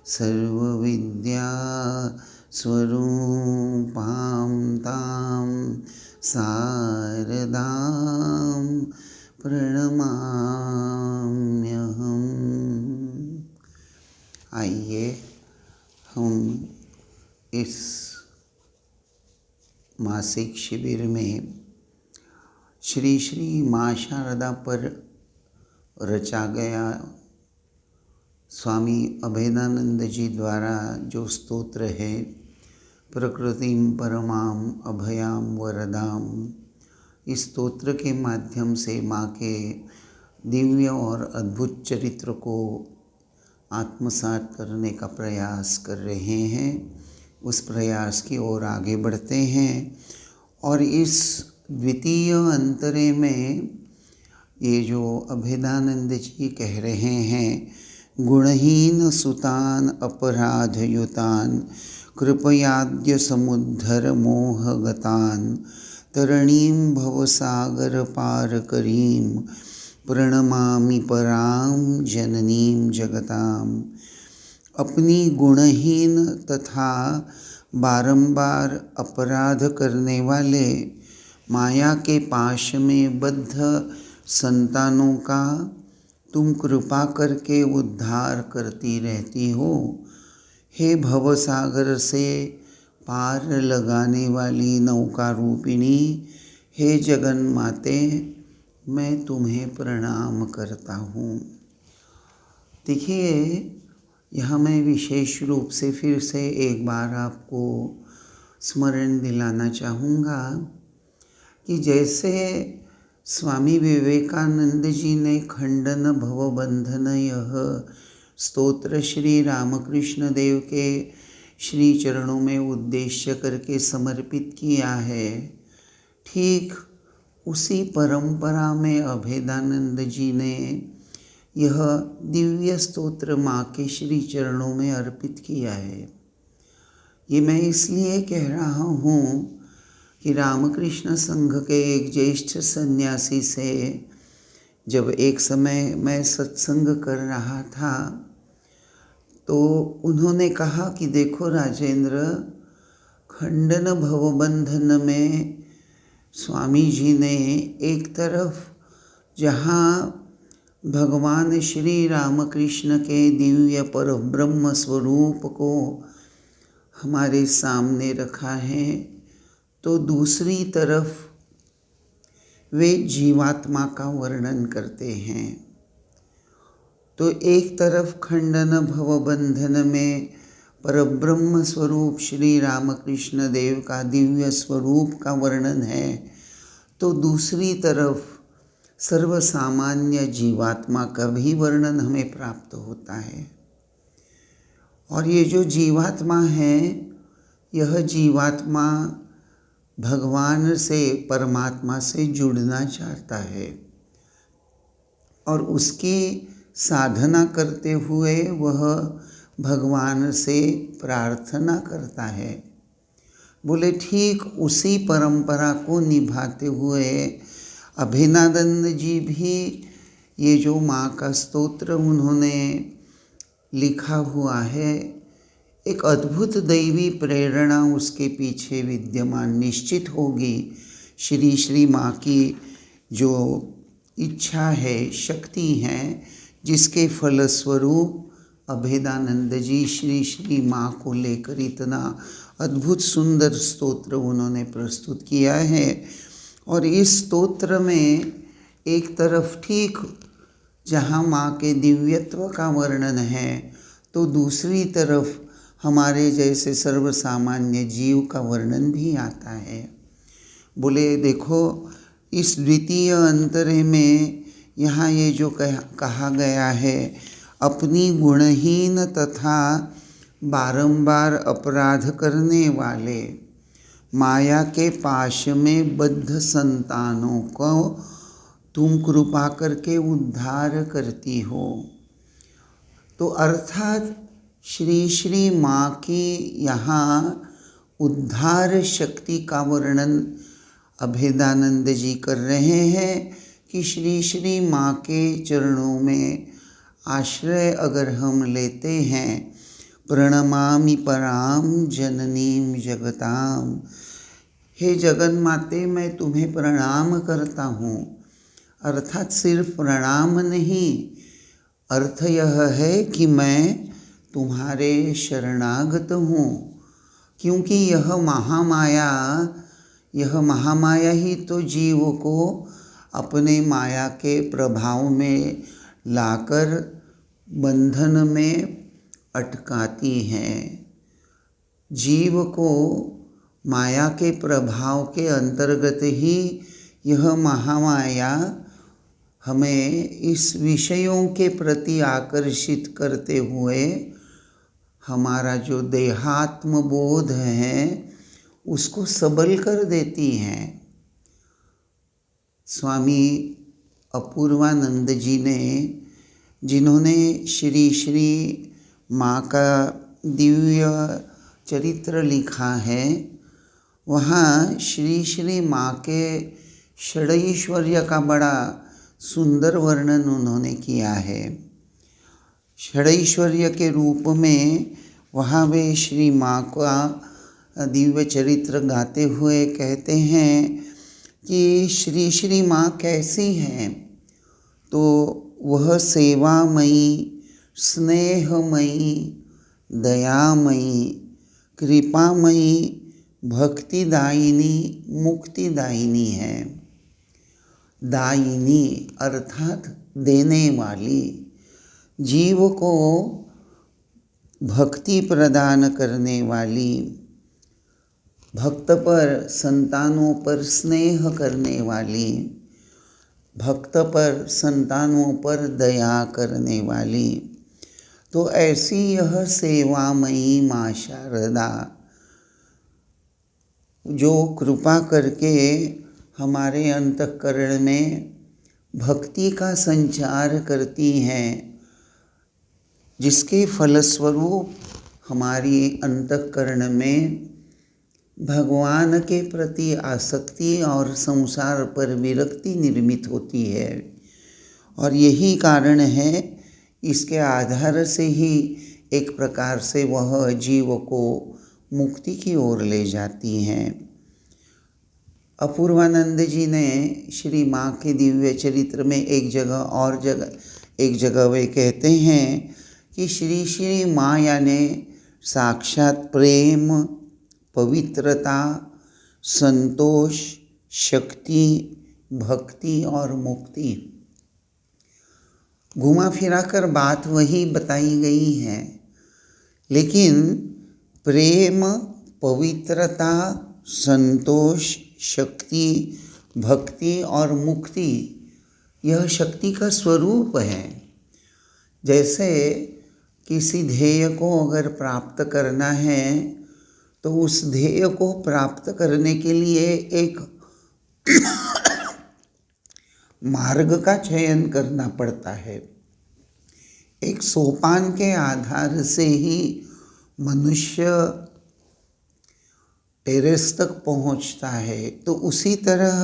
Speaker 7: सर्वविद्या स्वरूपां तां शारदां प्रणमाम्यहम्। आइए हम इस मासिक शिविर में श्री श्री माँ शारदा पर रचा गया स्वामी अभेदानंद जी द्वारा जो स्तोत्र है प्रकृतिम परमाम अभयाम वरदाम, इस स्तोत्र के माध्यम से माँ के दिव्य और अद्भुत चरित्र को आत्मसात करने का प्रयास कर रहे हैं। उस प्रयास की ओर आगे बढ़ते हैं और इस द्वितीय अंतरे में ये जो अभेदानंद जी कह रहे हैं, गुणहीन सुतान अपराध युतान कृपयाद्य समुद्धर मोहगतान् तरणीं भवसागरपारकरीं प्रणमामि परां जननीं जगताम्। अपनी गुणहीन तथा बारंबार अपराध करने वाले माया के पाश में बद्ध संतानों का तुम कृपा करके उद्धार करती रहती हो। हे भवसागर से पार लगाने वाली नौका रूपिणी, हे जगन माते, मैं तुम्हें प्रणाम करता हूँ। देखिए, यहाँ मैं विशेष रूप से फिर से एक बार आपको स्मरण दिलाना चाहूँगा कि जैसे स्वामी विवेकानंद जी ने खंडन भवबंधन यह स्तोत्र श्री रामकृष्ण देव के श्री चरणों में उद्देश्य करके समर्पित किया है, ठीक उसी परंपरा में अभेदानंद जी ने यह दिव्य स्तोत्र माँ के श्री चरणों में अर्पित किया है। ये मैं इसलिए कह रहा हूँ कि रामकृष्ण संघ के एक ज्येष्ठ सन्यासी से जब एक समय मैं सत्संग कर रहा था तो उन्होंने कहा कि देखो राजेंद्र, खंडन भवबंधन में स्वामी जी ने एक तरफ जहाँ भगवान श्री रामकृष्ण के दिव्य परब्रह्म स्वरूप को हमारे सामने रखा है, तो दूसरी तरफ वे जीवात्मा का वर्णन करते हैं। तो एक तरफ खंडन भवबंधन में परब्रह्म स्वरूप श्री रामकृष्ण देव का दिव्य स्वरूप का वर्णन है, तो दूसरी तरफ सर्वसामान्य जीवात्मा का भी वर्णन हमें प्राप्त होता है। और ये जो जीवात्मा है, यह जीवात्मा भगवान से, परमात्मा से जुड़ना चाहता है और उसकी साधना करते हुए वह भगवान से प्रार्थना करता है। बोले ठीक उसी परंपरा को निभाते हुए अभेदानंद जी भी ये जो माँ का स्तोत्र उन्होंने लिखा हुआ है, एक अद्भुत दैवी प्रेरणा उसके पीछे विद्यमान निश्चित होगी। श्री श्री माँ की जो इच्छा है, शक्ति है, जिसके फलस्वरूप अभेदानंद जी श्री श्री माँ को लेकर इतना अद्भुत सुंदर स्तोत्र उन्होंने प्रस्तुत किया है। और इस स्तोत्र में एक तरफ ठीक जहाँ माँ के दिव्यत्व का वर्णन है, तो दूसरी तरफ हमारे जैसे सर्वसामान्य जीव का वर्णन भी आता है। बोले देखो, इस द्वितीय अंतरे में यहाँ ये जो कहा गया है, अपनी गुणहीन तथा बारंबार अपराध करने वाले माया के पाश में बद्ध संतानों को तुम कृपा करके उद्धार करती हो। तो अर्थात श्री श्री माँ की यहाँ उद्धार शक्ति का वर्णन अभेदानंद जी कर रहे हैं कि श्री श्री माँ के चरणों में आश्रय अगर हम लेते हैं, प्रणमामि परां जननीं जगतां, हे जगन माते मैं तुम्हें प्रणाम करता हूँ। अर्थात सिर्फ प्रणाम नहीं, अर्थ यह है कि मैं तुम्हारे शरणागत हूँ, क्योंकि यह महामाया ही तो जीव को अपने माया के प्रभाव में लाकर बंधन में अटकाती है। जीव को माया के प्रभाव के अंतर्गत ही यह महामाया हमें इस विषयों के प्रति आकर्षित करते हुए हमारा जो देहात्म बोध है उसको सबल कर देती हैं। स्वामी अपूर्वानंद जी ने, जिन्होंने श्री श्री माँ का दिव्य चरित्र लिखा है वहाँ श्री श्री माँ के षडैश्वर्य का बड़ा सुंदर वर्णन उन्होंने किया है। षडैश्वर्य के रूप में वहाँ वे श्री माँ का दिव्य चरित्र गाते हुए कहते हैं कि श्री श्री माँ कैसी हैं, तो वह सेवामयी, स्नेहमयी, दयामयी, कृपामयी, भक्तिदायिनी, मुक्तिदायिनी है। दायिनी अर्थात देने वाली, जीव को भक्ति प्रदान करने वाली, भक्त पर, संतानों पर स्नेह करने वाली, भक्त पर, संतानों पर दया करने वाली। तो ऐसी यह सेवामयी माँ शारदा जो कृपा करके हमारे अंतःकरण में भक्ति का संचार करती हैं, जिसके फलस्वरूप हमारी अंतःकरण में भगवान के प्रति आसक्ति और संसार पर विरक्ति निर्मित होती है। और यही कारण है, इसके आधार से ही एक प्रकार से वह जीव को मुक्ति की ओर ले जाती हैं। अपूर्वानंद जी ने श्री माँ के दिव्य चरित्र में एक जगह वे कहते हैं कि श्री श्री माँ यानी साक्षात प्रेम, पवित्रता, संतोष, शक्ति, भक्ति और मुक्ति। घुमा फिरा कर बात वही बताई गई है, लेकिन प्रेम, पवित्रता, संतोष, शक्ति, भक्ति और मुक्ति यह शक्ति का स्वरूप है। जैसे किसी ध्येय को अगर प्राप्त करना है तो उस ध्येय को प्राप्त करने के लिए एक मार्ग का चयन करना पड़ता है। एक सोपान के आधार से ही मनुष्य टेरेस तक पहुंचता है। तो उसी तरह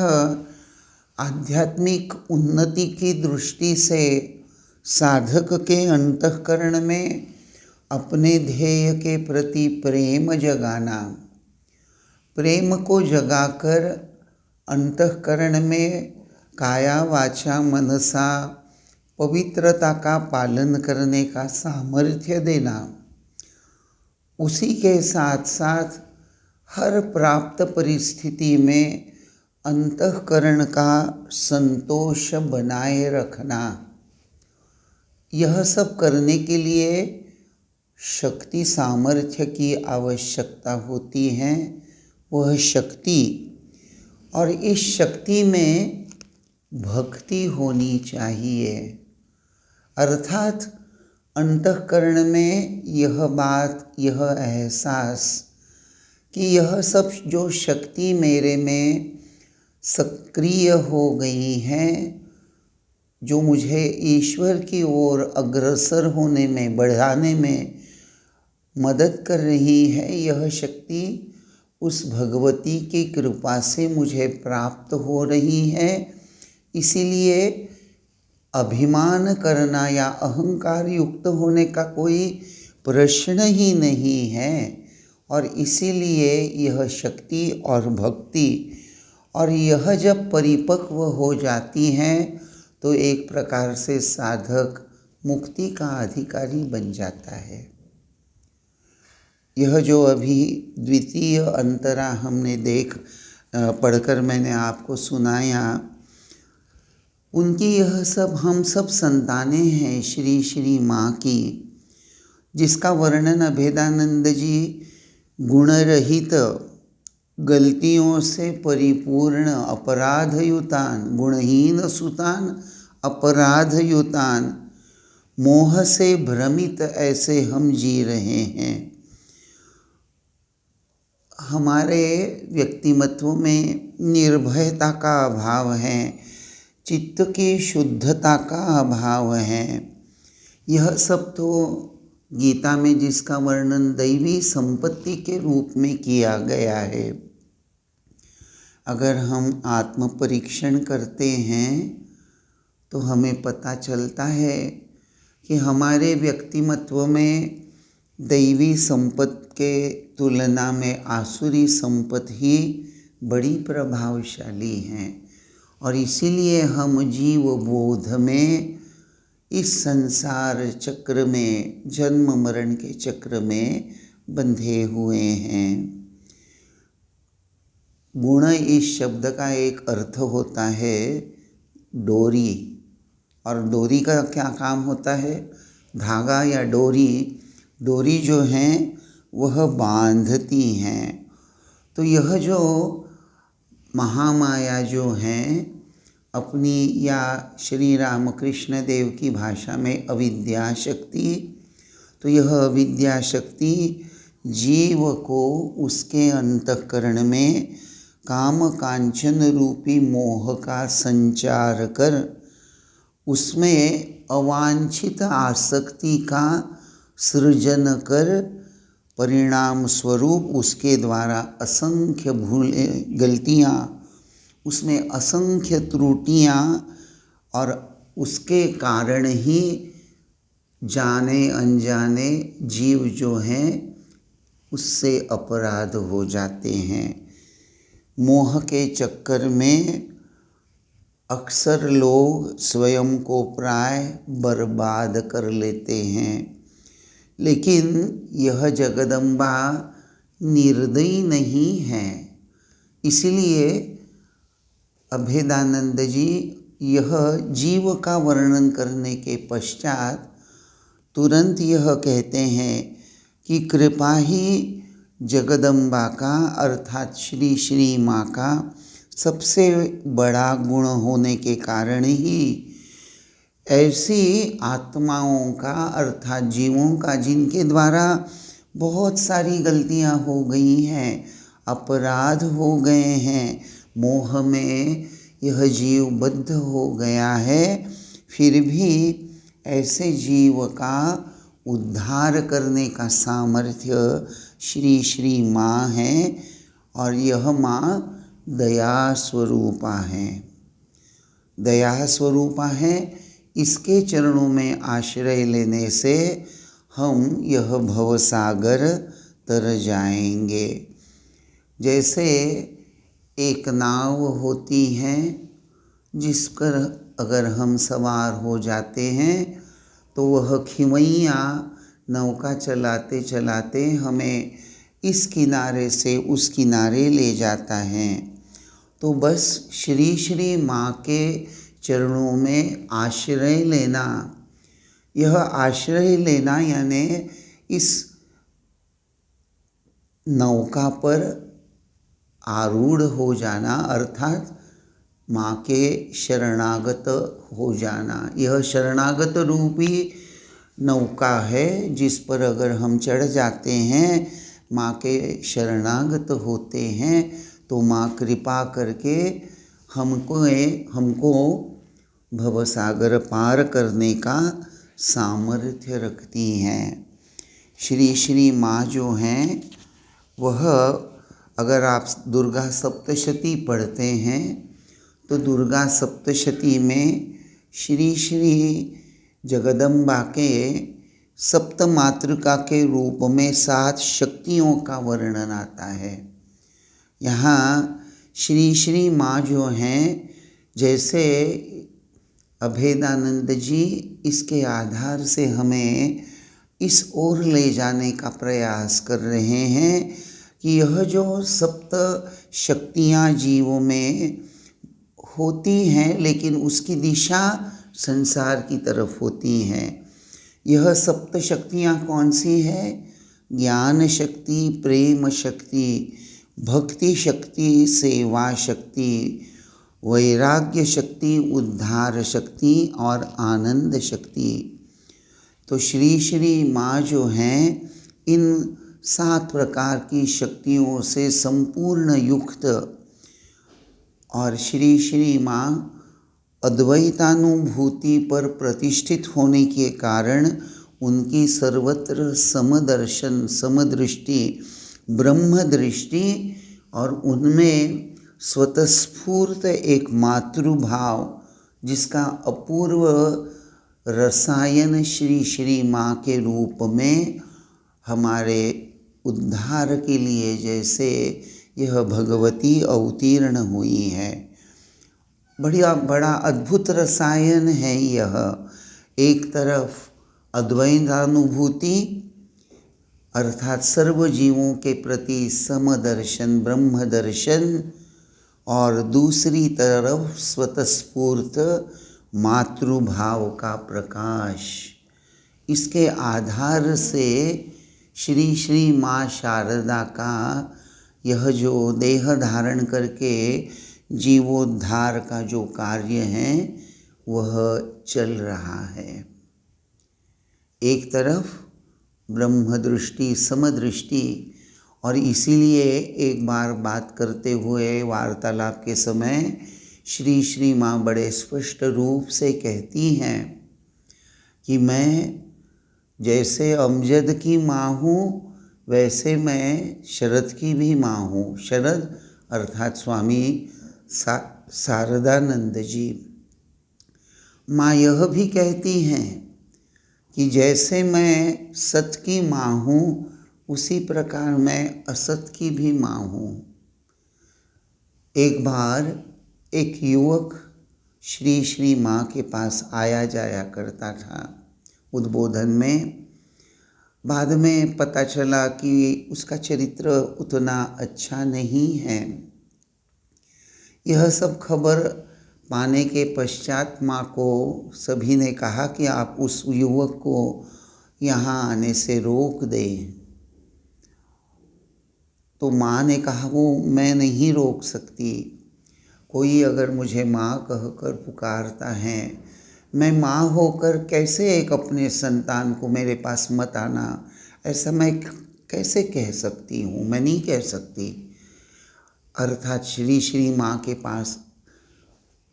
Speaker 7: आध्यात्मिक उन्नति की दृष्टि से साधक के अंतःकरण में अपने ध्येय के प्रति प्रेम जगाना, प्रेम को जगाकर अंतःकरण में काया वाचा मनसा पवित्रता का पालन करने का सामर्थ्य देना, उसी के साथ साथ हर प्राप्त परिस्थिति में अंतःकरण का संतोष बनाए रखना, यह सब करने के लिए शक्ति सामर्थ्य की आवश्यकता होती है। वह शक्ति, और इस शक्ति में भक्ति होनी चाहिए। अर्थात अंतःकरण में यह बात, यह एहसास कि यह सब जो शक्ति मेरे में सक्रिय हो गई है, जो मुझे ईश्वर की ओर अग्रसर होने में, बढ़ाने में मदद कर रही है, यह शक्ति उस भगवती की कृपा से मुझे प्राप्त हो रही है। इसीलिए अभिमान करना या अहंकार युक्त होने का कोई प्रश्न ही नहीं है। और इसीलिए यह शक्ति और भक्ति, और यह जब परिपक्व हो जाती हैं तो एक प्रकार से साधक मुक्ति का अधिकारी बन जाता है। यह जो अभी द्वितीय अंतरा हमने पढ़कर मैंने आपको सुनाया, उनकी यह सब हम सब संतानें हैं श्री श्री माँ की, जिसका वर्णन अभेदानंद जी गुण रहित, गलतियों से परिपूर्ण, अपराधयुतान, गुणहीन सुतान, अपराधयुतान, मोह से भ्रमित ऐसे हम जी रहे हैं। हमारे व्यक्तिमत्व में निर्भयता का अभाव है, चित्त की शुद्धता का अभाव है। यह सब तो गीता में जिसका वर्णन दैवी संपत्ति के रूप में किया गया है, अगर हम आत्म परीक्षण करते हैं तो हमें पता चलता है कि हमारे व्यक्तिमत्व में दैवी संपत्ति के तुलना में आसुरी संपत्ति ही बड़ी प्रभावशाली हैं, और इसीलिए हम जीव बोध में इस संसार चक्र में, जन्म मरण के चक्र में बंधे हुए हैं। गुण इस शब्द का एक अर्थ होता है डोरी, और डोरी का क्या काम होता है? धागा या डोरी जो हैं वह बांधती हैं। तो यह जो महामाया जो हैं अपनी, या श्री रामकृष्ण देव की भाषा में अविद्या शक्ति, तो यह अविद्या शक्ति जीव को उसके अंतःकरण में काम कांचन रूपी मोह का संचार कर उसमें अवांछित आसक्ति का सृजन कर परिणाम स्वरूप उसके द्वारा असंख्य गलतियाँ, उसमें असंख्य त्रुटियाँ, और उसके कारण ही जाने अनजाने जीव जो हैं उससे अपराध हो जाते हैं। मोह के चक्कर में अक्सर लोग स्वयं को प्राय बर्बाद कर लेते हैं, लेकिन यह जगदम्बा निर्दयी नहीं है। इसलिए अभेदानंद जी यह जीव का वर्णन करने के पश्चात तुरंत यह कहते हैं कि कृपा ही जगदम्बा का अर्थात श्री श्री माँ का सबसे बड़ा गुण होने के कारण ही ऐसी आत्माओं का अर्थात जीवों का जिनके द्वारा बहुत सारी गलतियां हो गई हैं, अपराध हो गए हैं, मोह में यह जीव बद्ध हो गया है, फिर भी ऐसे जीव का उद्धार करने का सामर्थ्य श्री श्री माँ है, और यह माँ दया स्वरूपा है। दया स्वरूपा है, इसके चरणों में आश्रय लेने से हम यह भवसागर तर जाएंगे। जैसे एक नाव होती है जिस पर अगर हम सवार हो जाते हैं तो वह खिवैया नौका चलाते चलाते हमें इस किनारे से उस किनारे ले जाता है। तो बस श्री श्री माँ के चरणों में आश्रय लेना, यह आश्रय लेना यानी इस नौका पर आरूढ़ हो जाना, अर्थात माँ के शरणागत हो जाना। यह शरणागत रूपी नौका है जिस पर अगर हम चढ़ जाते हैं, माँ के शरणागत होते हैं, तो माँ कृपा करके हमको भवसागर पार करने का सामर्थ्य रखती हैं। श्री श्री माँ जो हैं वह, अगर आप दुर्गा सप्तशती पढ़ते हैं तो दुर्गा सप्तशती में श्री श्री जगदम्बा के सप्त मातृका के रूप में 7 शक्तियों का वर्णन आता है। यहाँ श्री श्री माँ जो हैं, जैसे अभेदानंद जी इसके आधार से हमें इस ओर ले जाने का प्रयास कर रहे हैं कि यह जो सप्त शक्तियाँ जीवों में होती हैं, लेकिन उसकी दिशा संसार की तरफ होती हैं। यह सप्त शक्तियाँ कौन सी है? ज्ञान शक्ति, प्रेम शक्ति, भक्ति शक्ति, सेवा शक्ति, वैराग्य शक्ति, उद्धार शक्ति और आनंद शक्ति। तो श्री श्री माँ जो हैं इन 7 प्रकार की शक्तियों से संपूर्ण युक्त, और श्री श्री माँ अद्वैतानुभूति पर प्रतिष्ठित होने के कारण उनकी सर्वत्र समदर्शन, समदृष्टि, ब्रह्म दृष्टि और उनमें स्वतःस्फूर्त एक मातृभाव जिसका अपूर्व रसायन श्री श्री माँ के रूप में हमारे उद्धार के लिए जैसे यह भगवती अवतीर्ण हुई है। बड़ा अद्भुत रसायन है यह। एक तरफ अद्वैतानुभूति अर्थात सर्व जीवों के प्रति समदर्शन, ब्रह्म दर्शन, और दूसरी तरफ स्वतःस्फूर्त मातृभाव का प्रकाश। इसके आधार से श्री श्री माँ शारदा का यह जो देह धारण करके जीवोद्धार का जो कार्य है वह चल रहा है। एक तरफ ब्रह्म दृष्टि, समदृष्टि, और इसीलिए एक बार बात करते हुए वार्तालाप के समय श्री श्री माँ बड़े स्पष्ट रूप से कहती हैं कि मैं जैसे अमजद की माँ हूँ वैसे मैं शरद की भी माँ हूँ। शरद अर्थात स्वामी शारदानंद जी। माँ यह भी कहती हैं कि जैसे मैं सत की माँ हूँ उसी प्रकार मैं असत की भी माँ हूँ। एक बार एक युवक श्री श्री माँ के पास आया जाया करता था उद्बोधन में। बाद में पता चला कि उसका चरित्र उतना अच्छा नहीं है। यह सब खबर पाने के पश्चात माँ को सभी ने कहा कि आप उस युवक को यहाँ आने से रोक दें। तो माँ ने कहा वो मैं नहीं रोक सकती। कोई अगर मुझे माँ कहकर पुकारता है, मैं माँ होकर कैसे एक अपने संतान को मेरे पास मत आना, ऐसा मैं कैसे कह सकती हूँ? मैं नहीं कह सकती। अर्थात श्री श्री माँ के पास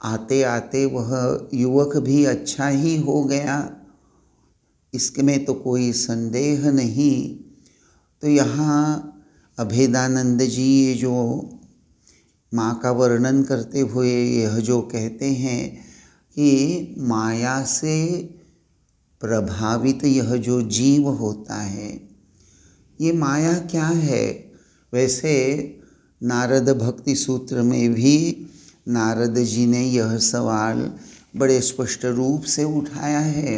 Speaker 7: आते आते वह युवक भी अच्छा ही हो गया, इसमें तो कोई संदेह नहीं। तो यहाँ अभेदानंद जी ये जो माँ का वर्णन करते हुए यह जो कहते हैं कि माया से प्रभावित यह जो जीव होता है, ये माया क्या है? वैसे नारद भक्ति सूत्र में भी नारद जी ने यह सवाल बड़े स्पष्ट रूप से उठाया है।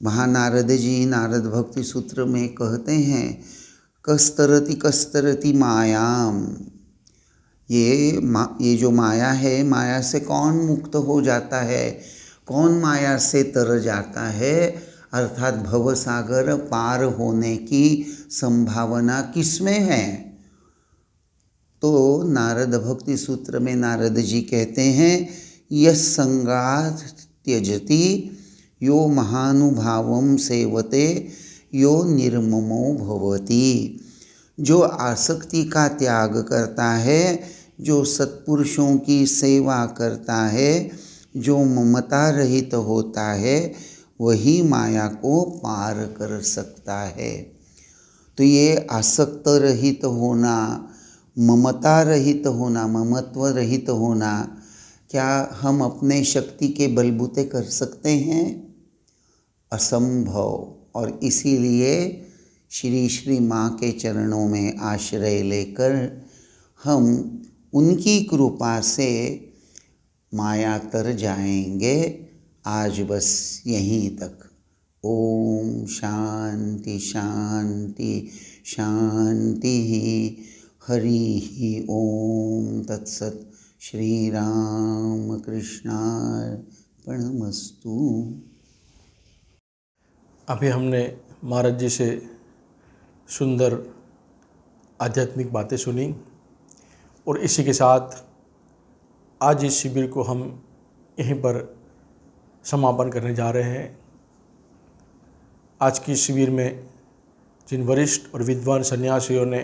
Speaker 7: वहाँ नारद जी नारद भक्ति सूत्र में कहते हैं कस्तरति कस्तरति मायाम। ये जो माया है, माया से कौन मुक्त हो जाता है, कौन माया से तर जाता है? अर्थात भवसागर पार होने की संभावना किसमें है? तो नारद भक्ति सूत्र में नारद जी कहते हैं यस संगात त्यजति यो महानुभावम सेवते यो निर्ममो भवति। जो आसक्ति का त्याग करता है, जो सत्पुरुषों की सेवा करता है, जो ममता रहित होता है, वही माया को पार कर सकता है। तो ये आसक्त रहित होना, ममता रहित होना, ममत्व रहित होना, क्या हम अपने शक्ति के बलबूते कर सकते हैं? असंभव। और इसीलिए श्री श्री माँ के चरणों में आश्रय लेकर हम उनकी कृपा से माया तर जाएंगे। आज बस यहीं तक। ओम शांति शांति शांति। हरि ओम तत्सत। श्री राम कृष्णार्पणमस्तु।
Speaker 2: अभी हमने महाराज जी से सुंदर आध्यात्मिक बातें सुनी और इसी के साथ आज इस शिविर को हम यहीं पर समापन करने जा रहे हैं। आज की शिविर में जिन वरिष्ठ और विद्वान सन्यासियों ने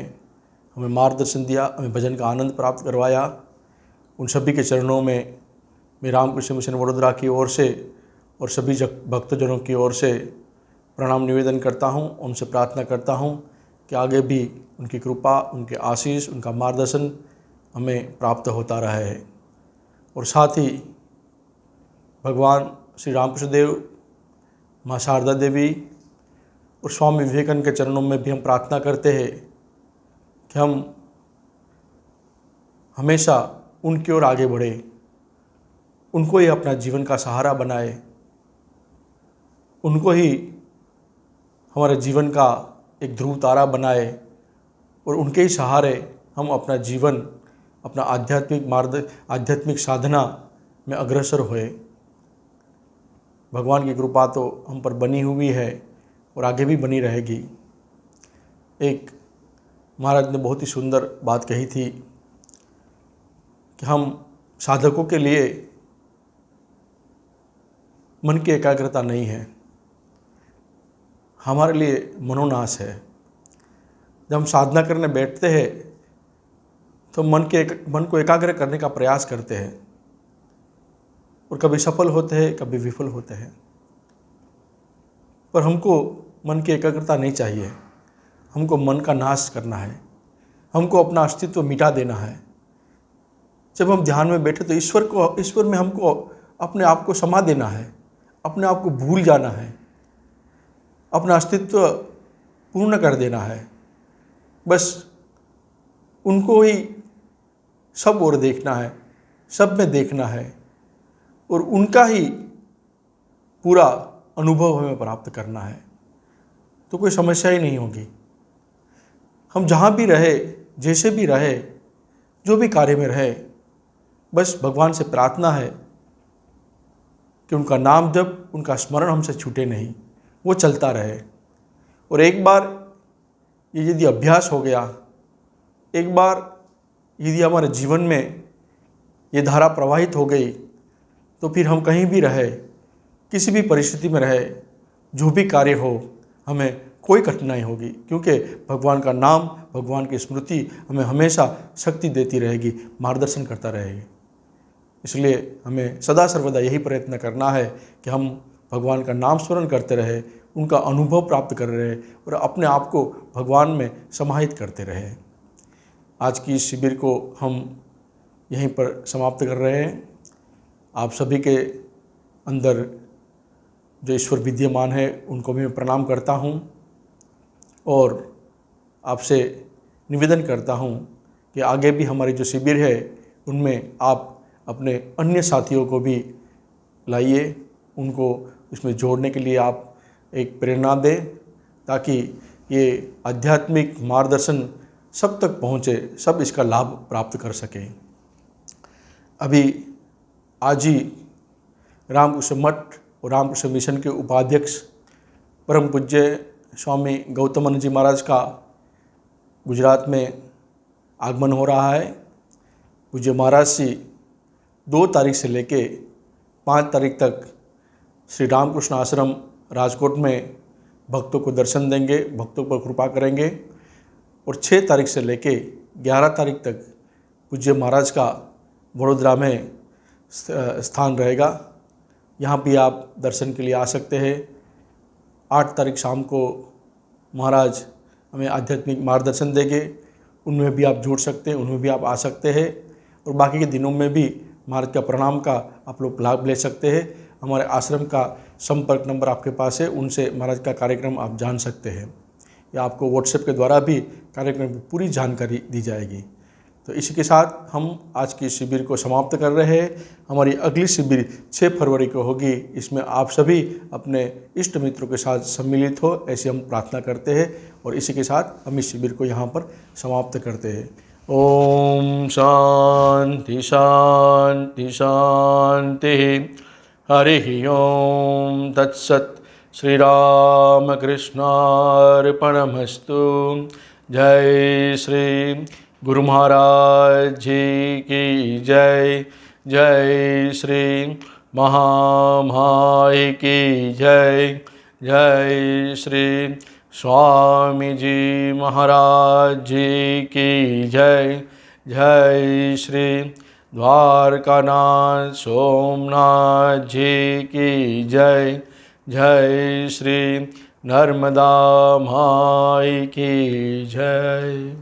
Speaker 2: हमें मार्गदर्शन दिया, हमें भजन का आनंद प्राप्त करवाया, उन सभी के चरणों में मैं रामकृष्ण मिशन वडोदरा की ओर से और सभी भक्तजनों की ओर से प्रणाम निवेदन करता हूँ, उनसे प्रार्थना करता हूँ कि आगे भी उनकी कृपा, उनके आशीष, उनका मार्गदर्शन हमें प्राप्त होता रहे। और साथ ही भगवान श्री रामकृष्ण देव, माँ शारदा देवी और स्वामी विवेकानंद के चरणों में भी हम प्रार्थना करते हैं कि हम हमेशा उनकी ओर आगे बढ़े, उनको ही अपना जीवन का सहारा बनाए, उनको ही हमारे जीवन का एक ध्रुव तारा बनाए और उनके ही सहारे हम अपना जीवन, अपना आध्यात्मिक साधना में अग्रसर होए। भगवान की कृपा तो हम पर बनी हुई है और आगे भी बनी रहेगी। एक महाराज ने बहुत ही सुंदर बात कही थी कि हम साधकों के लिए मन की एकाग्रता नहीं है, हमारे लिए मनोनाश है। जब हम साधना करने बैठते हैं तो मन को एकाग्र करने का प्रयास करते हैं और कभी सफल होते हैं, कभी विफल होते हैं। पर हमको मन की एकाग्रता नहीं चाहिए, हमको मन का नाश करना है, हमको अपना अस्तित्व मिटा देना है। जब हम ध्यान में बैठे तो ईश्वर में हमको अपने आप को समा देना है, अपने आप को भूल जाना है, अपना अस्तित्व पूर्ण कर देना है। बस उनको ही सब ओर देखना है, सब में देखना है और उनका ही पूरा अनुभव हमें प्राप्त करना है, तो कोई समस्या ही नहीं होगी। हम जहाँ भी रहे, जैसे भी रहे, जो भी कार्य में रहे, बस भगवान से प्रार्थना है कि उनका नाम जप, उनका स्मरण हमसे छूटे नहीं, वो चलता रहे। और एक बार ये यदि अभ्यास हो गया, एक बार यदि हमारे जीवन में ये धारा प्रवाहित हो गई, तो फिर हम कहीं भी रहे, किसी भी परिस्थिति में रहे, जो भी कार्य हो, हमें कोई कठिनाई होगी, क्योंकि भगवान का नाम, भगवान की स्मृति हमें हमेशा शक्ति देती रहेगी, मार्गदर्शन करता रहेगी। इसलिए हमें सदा सर्वदा यही प्रयत्न करना है कि हम भगवान का नाम स्मरण करते रहे, उनका अनुभव प्राप्त कर रहे और अपने आप को भगवान में समाहित करते रहे। आज की इस शिविर को हम यहीं पर समाप्त कर रहे हैं। आप सभी के अंदर जो ईश्वर विद्यमान है उनको भी मैं प्रणाम करता हूँ और आपसे निवेदन करता हूँ कि आगे भी हमारी जो शिविर है उनमें आप अपने अन्य साथियों को भी लाइए, उनको इसमें जोड़ने के लिए आप एक प्रेरणा दें, ताकि ये आध्यात्मिक मार्गदर्शन सब तक पहुँचे, सब इसका लाभ प्राप्त कर सकें। अभी आज ही रामकृष्ण मठ और रामकृष्ण मिशन के उपाध्यक्ष परम पूज्य स्वामी गौतमानंद जी महाराज का गुजरात में आगमन हो रहा है। पूज्य महाराज जी 2 तारीख से लेके 5 तारीख तक श्री रामकृष्ण आश्रम राजकोट में भक्तों को दर्शन देंगे, भक्तों पर कृपा करेंगे। और 6 तारीख से लेके 11 तारीख तक पूज्य महाराज का वडोदरा में स्थान रहेगा, यहाँ भी आप दर्शन के लिए आ सकते हैं। 8 तारीख शाम को महाराज हमें आध्यात्मिक मार्गदर्शन देंगे, उनमें भी आप जुड़ सकते हैं, उनमें भी आप आ सकते हैं। और बाकी के दिनों में भी महाराज का प्रणाम का आप लोग लाभ ले सकते हैं। हमारे आश्रम का संपर्क नंबर आपके पास है, उनसे महाराज का कार्यक्रम आप जान सकते हैं, या आपको व्हाट्सएप के द्वारा भी कार्यक्रम की पूरी जानकारी दी जाएगी। तो इसी के साथ हम आज की शिविर को समाप्त कर रहे हैं। हमारी अगली शिविर 6 फरवरी को होगी। इसमें आप सभी अपने इष्ट मित्रों के साथ सम्मिलित हो, ऐसी हम प्रार्थना करते हैं। और इसी के साथ हम इस शिविर को यहाँ पर समाप्त करते हैं। ओम शांति शांति शांति। हरि ओम तत्सत। श्री राम कृष्णार्पणमस्तु। जय श्री गुरु महाराज जी की जय। जय श्री महामाई की जय। जय श्री स्वामी जी महाराज जी की जय। जय श्री द्वारकानाथ सोमनाथ जी की जय। जय श्री नर्मदा माई की जय।